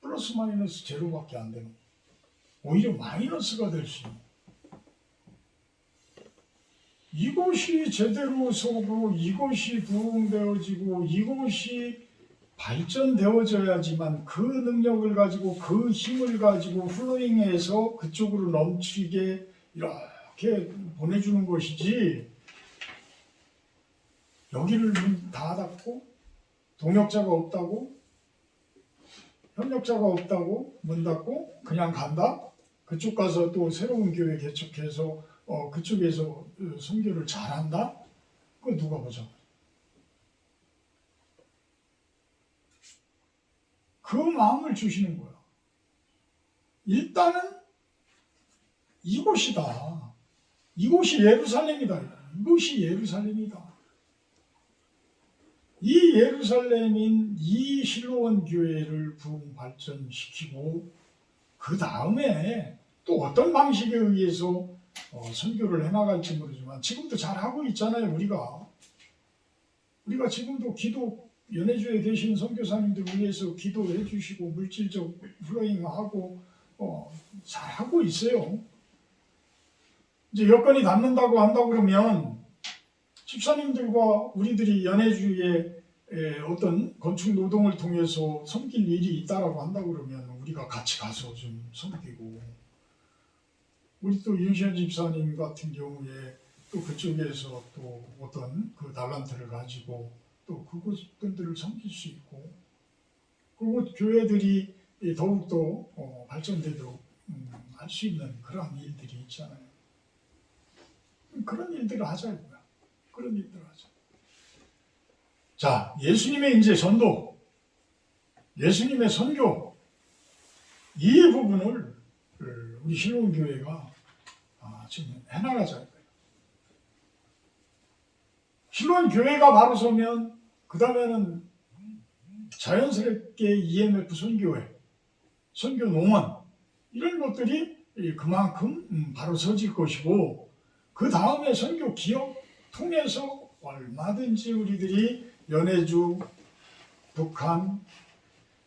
플러스 마이너스 제로밖에 안 되는 거예요. 오히려 마이너스가 될 수 있는 이것이 제대로 서고 이것이 부흥되어지고 이것이 발전되어져야지만 그 능력을 가지고 그 힘을 가지고 플로잉해서 그쪽으로 넘치게 이렇게 보내주는 것이지 여기를 문 다 닫고 동역자가 없다고 협력자가 없다고 문 닫고 그냥 간다? 그쪽 가서 또 새로운 교회 개척해서 그쪽에서 선교를 잘한다? 그거 누가 보자. 그 마음을 주시는 거야. 일단은 이곳이다. 이곳이 예루살렘이다. 이곳이 예루살렘이다. 이 예루살렘인 이 실로원 교회를 부흥 발전시키고 그 다음에 또 어떤 방식에 의해서 선교를 해나갈지 모르지만 지금도 잘하고 있잖아요. 우리가 지금도 기도 연해주에 계신 선교사님들 위해서 기도해 주시고 물질적 플로잉하고 잘하고 있어요. 이제 여건이 닿는다고 한다고 그러면 집사님들과 우리들이 연해주의 어떤 건축 노동을 통해서 섬길 일이 있다라고 한다고 그러면 우리가 같이 가서 좀 섬기고 우리 또 윤시현 집사님 같은 경우에 또 그쪽에서 또 어떤 그 달란트를 가지고 또 그곳들을 섬길 수 있고 그곳 교회들이 더욱더 발전되도록 할 수 있는 그런 일들이 있잖아요. 그런 일들을 하자고요. 그런 일들을 하자. 자, 예수님의 이제 전도, 예수님의 선교, 이 부분을 우리 실로원 교회가 지금 해나가자 이거예요. 실로원 교회가 바로 서면 그 다음에는 자연스럽게 EMF 선교회, 선교 농원 이런 것들이 그만큼 바로 서질 것이고 그 다음에 선교 기업 통해서 얼마든지 우리들이 연해주, 북한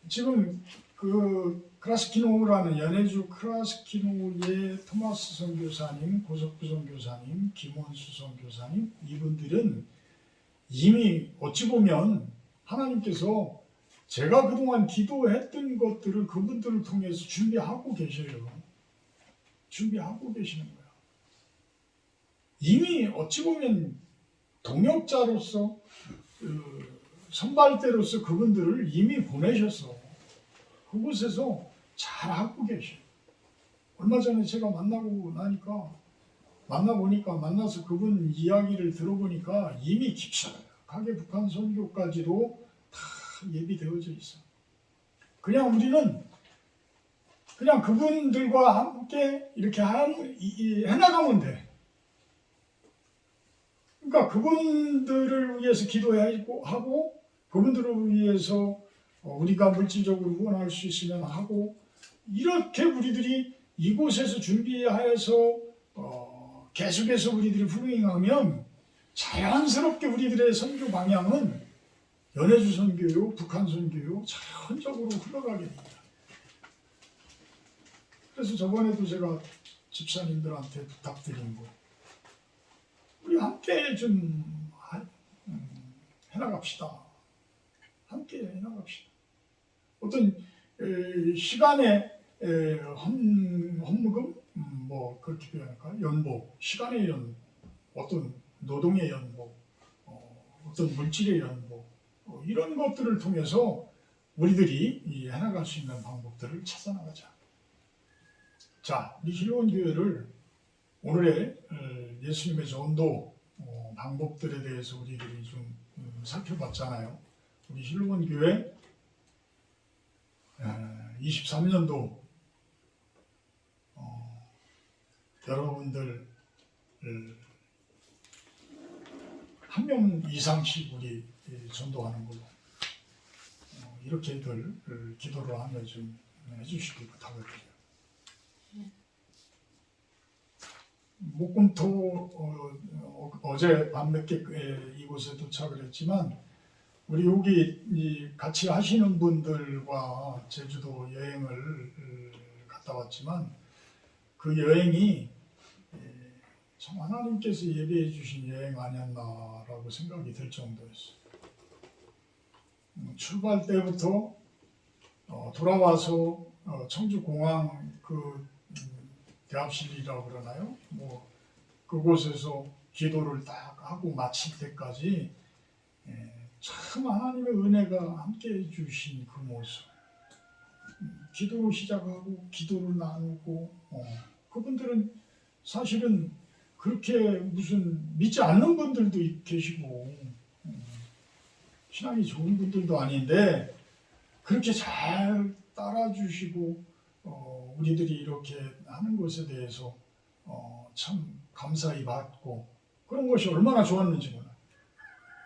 지금 그 크라스키노라는 연해주 크라스키노의 토마스 선교사님, 고석부 선교사님, 김원수 선교사님 이분들은 이미 어찌 보면 하나님께서 제가 그동안 기도했던 것들을 그분들을 통해서 준비하고 계셔요. 준비하고 계시는 거야. 이미 어찌 보면 동역자로서 선발대로서 그분들을 이미 보내셨어. 그곳에서 잘하고 계셔. 얼마 전에 제가 만나서 그분 이야기를 들어보니까 이미 깊숙하게 북한 선교까지도 다 예비되어져 있어. 그냥 우리는 그냥 그분들과 함께 이렇게 해나가면 돼. 그러니까 그분들을 위해서 기도하고 그분들을 위해서 우리가 물질적으로 후원할 수 있으면 하고 이렇게 우리들이 이곳에서 준비하여서 계속해서 우리들이 훈행하면 자연스럽게 우리들의 선교 방향은 연해주 선교요, 북한 선교요 자연적으로 흘러가게 됩니다. 그래서 저번에도 제가 집사님들한테 부탁드린 거 우리 함께 좀 해나갑시다. 함께 해나갑시다. 어떤 시간의 헌금, 뭐 그렇게 표현할까? 연복, 시간의 연복, 어떤 노동의 연복, 어떤 물질의 연복, 이런 것들을 통해서 우리들이 해나갈 수 있는 방법들을 찾아나가자. 자, 우리 실로원 교회를 오늘의 예수님의 전도 방법들에 대해서 우리들이 좀 살펴봤잖아요. 우리 실로원 교회 23년도 여러분들 한 명 이상씩 우리 전도하는 걸로 이렇게들 기도를 하며 좀 해주시길 부탁을 드려요. 목금토 어제 밤 늦게 이곳에 도착을 했지만 우리 여기 같이 하시는 분들과 제주도 여행을 갔다 왔지만 그 여행이 참 하나님께서 예배해 주신 여행 아니었나라고 생각이 들 정도였어요. 출발 때부터 돌아와서 청주공항 그 대합실이라고 그러나요? 뭐 그곳에서 기도를 딱 하고 마칠 때까지 참 하나님의 은혜가 함께해 주신 그 모습. 기도로 시작하고 기도를 나누고 그분들은 사실은 그렇게 무슨 믿지 않는 분들도 계시고 신앙이 좋은 분들도 아닌데 그렇게 잘 따라주시고 우리들이 이렇게 하는 것에 대해서 참 감사히 받고 그런 것이 얼마나 좋았는지 몰라요.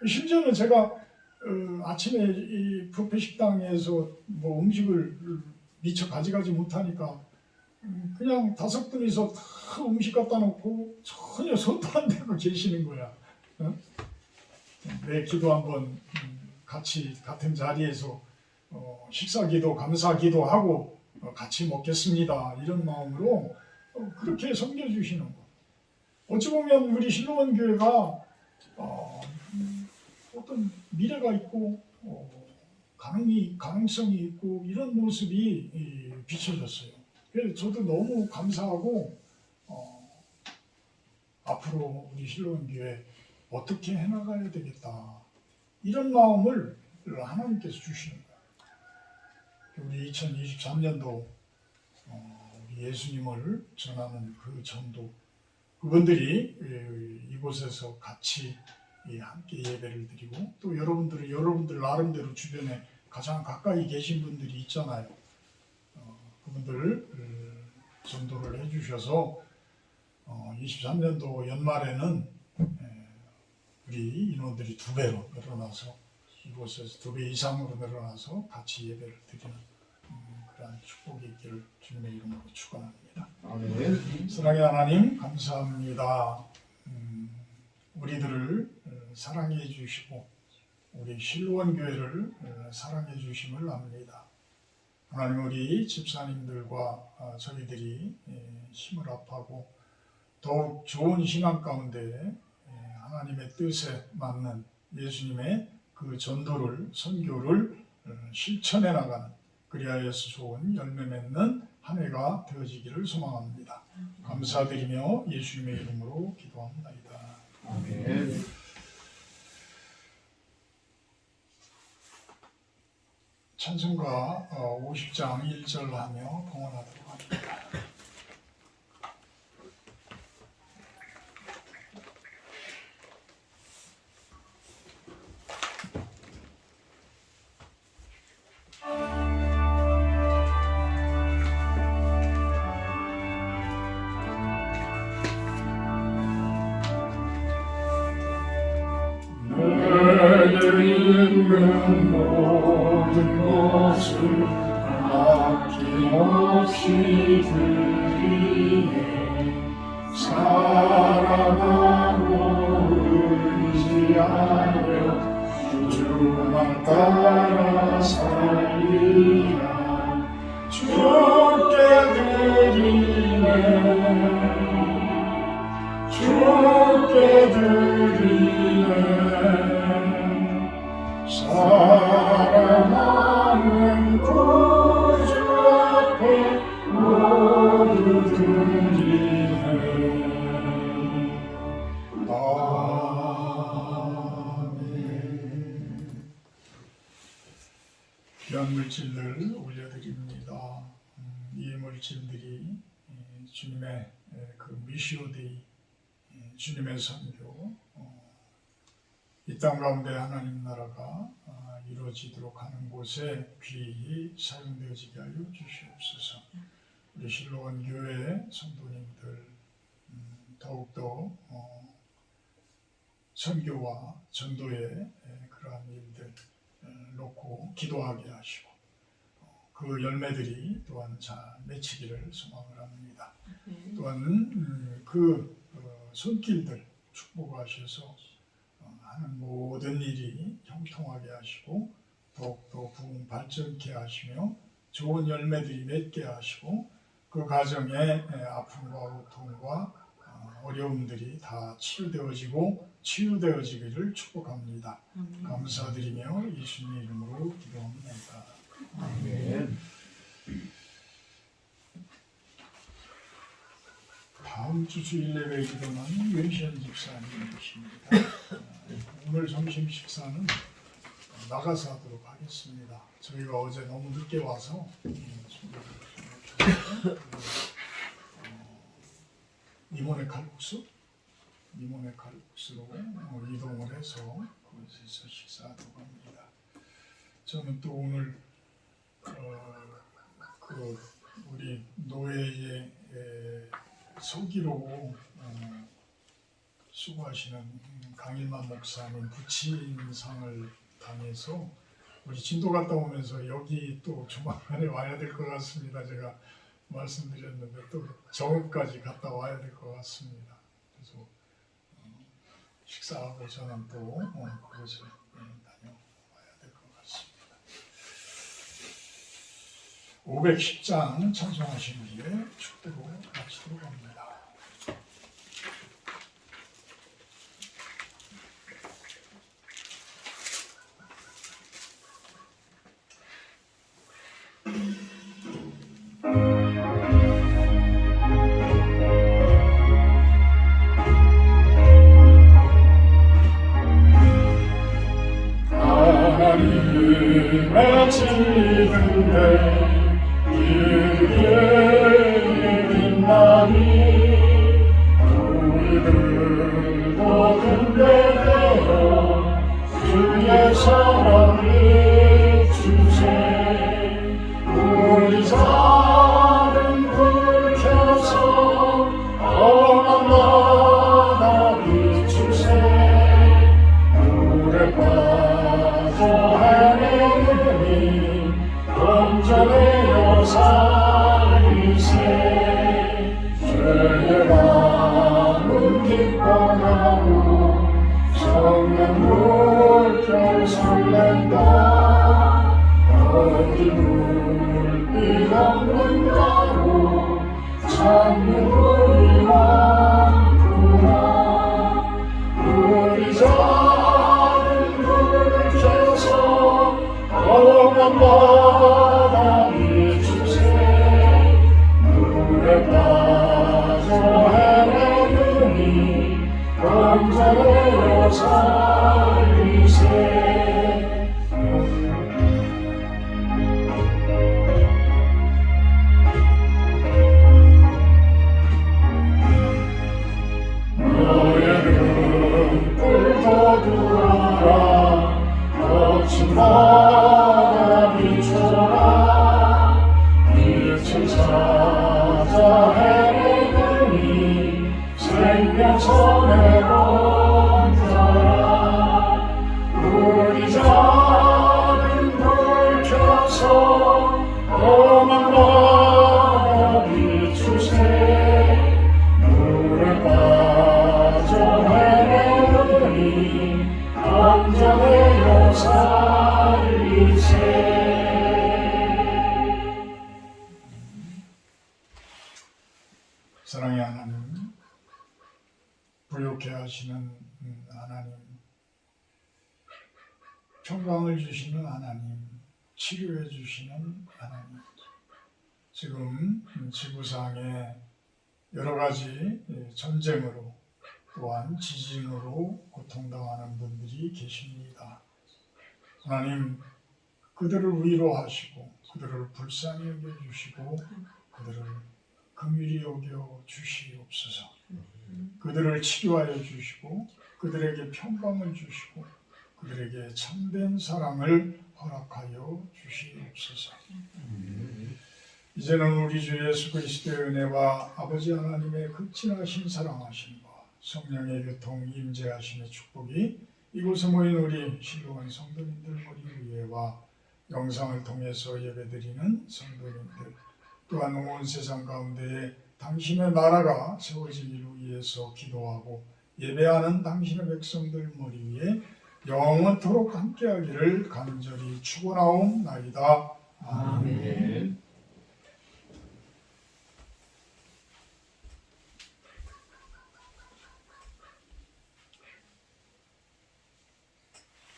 심지어는 제가 아침에 이 뷔페 식당에서 뭐 음식을 미처 가져가지 못하니까 그냥 5분이서 다 음식 갖다 놓고 전혀 손도 안 대고 계시는 거야. 내 기도 한번 같이 같은 자리에서 식사기도 감사기도 하고 같이 먹겠습니다. 이런 마음으로 그렇게 섬겨주시는 거. 어찌 보면 우리 실로원 교회가 어떤 미래가 있고 가능성이 있고 이런 모습이 비춰졌어요. 그래서 저도 너무 감사하고 앞으로 우리 실로원 교회 어떻게 해나가야 되겠다 이런 마음을 하나님께서 주시는 거예요. 우리 2023년도 우리 예수님을 전하는 그 전도 그분들이 이곳에서 같이 함께 예배를 드리고 또 여러분들 나름대로 주변에 가장 가까이 계신 분들이 있잖아요. 그분들 전도를 해주셔서 23년도 연말에는 우리 인원들이 2배로 늘어나서 이곳에서 2배 이상으로 늘어나서 같이 예배를 드리는 그러한 축복이 있기를 주님의 이름으로 축원합니다. 아멘. 사랑의 하나님 감사합니다. 우리들을 사랑해 주시고 우리 실로원 교회를 사랑해 주심을 압니다. 하나님 우리 집사님들과 저희들이 힘을 합하고 더욱 좋은 신앙 가운데 하나님의 뜻에 맞는 예수님의 그 전도를 선교를 실천해 나가는 그리하여서 좋은 열매 맺는 한 해가 되어지기를 소망합니다. 감사드리며 예수님의 이름으로 기도합니다. 아멘. 찬송가 50장 1절 하며 봉헌하도록 합니다. 있는 모든 것을 아낌없이 드리네. 사랑하고 의지하며 주만 따라 살리라. 주께 드리네. 주께 드리네. 사랑하는 구주 앞에 모두 드리네. 아멘. 귀한 물질들 올려드립니다. 이 물질들이 주님의 그 미시오데이 주님의 선교 이 땅 가운데 하나님 나라가 이루어지도록 하는 곳에 귀히 사용되어지게 하여 주시옵소서. 우리 실로원 교회 성도님들 더욱더 선교와 전도의 그러한 일들 놓고 기도하게 하시고 그 열매들이 또한 잘 맺히기를 소망을 합니다. 또한 그 손길들 축복하셔서 하는 모든 일이 형통하게 하시고 더욱더 부흥 발전케 하시며 좋은 열매들이 맺게 하시고 그 가정에 아픔과 고통과 어려움들이 다 치유되어지기를 축복합니다. 감사드리며 예수님의 이름으로 기도합니다. 아멘. 다음 주 주일 예배 기도는 윤시현 집사님이십니다. 오늘 점심 식사는 나가서 하도록 하겠습니다. 저희가 어제 너무 늦게 와서 리모네 칼국수로 이동을 해서 그곳에서 식사하도록 합니다. 저는 또 오늘 그 우리 노예의 서기로 수고하시는 강일만 목사님 부친상을 당해서 우리 진도 갔다 오면서 여기 또 조만간에 와야 될 것 같습니다. 제가 말씀드렸는데 또 정읍까지 갔다 와야 될 것 같습니다. 그래서 식사하고 저는 또 그곳에 다녀와야 될 것 같습니다. 510장 찬송하신 뒤에 축대로 마치도록 합니다. 하나님의 진리인데 이르게 빛나니 우리들도 등대되어 주의 사랑을 주세. 우리 사 우리 작은 불켜서 험한 바다 비추세 물에 빠져 헤매느니 건져내어 살리세 너희는 뿔도 두라 거친 바다 비춰라 빛을 찾아 헤매느니 생명선에 던져라 우리 작은 불 켜서 험한 바다 비추세 물에 빠져 헤매느니 건져내어 살리세 사랑의 하나님, 부욕해 하시는 하나님, 평강을 주시는 하나님, 치료해 주시는 하나님, 지금 지구상에 여러 가지 전쟁으로 또한 지진으로 고통당하는 분들이 계십니다. 하나님, 그들을 위로하시고 그들을 불쌍히 여겨주시고 그들을 긍휼히 여겨 주시옵소서. 그들을 치료하여 주시고 그들에게 평강을 주시고 그들에게 참된 사랑을 허락하여 주시옵소서. 이제는 우리 주 예수 그리스도의 은혜와 아버지 하나님의 극진하신 사랑하심과 성령의 교통 임재하심의 축복이 이곳에 모인 우리 신령한 성도님들 머리 위에와 영상을 통해서 예배드리는 성도님들 또한 온 세상 가운데에 당신의 나라가 세워지기를 위해서 기도하고 예배하는 당신의 백성들 머리 위에 영원토록 함께하기를 간절히 축원하옵나이다. 아멘.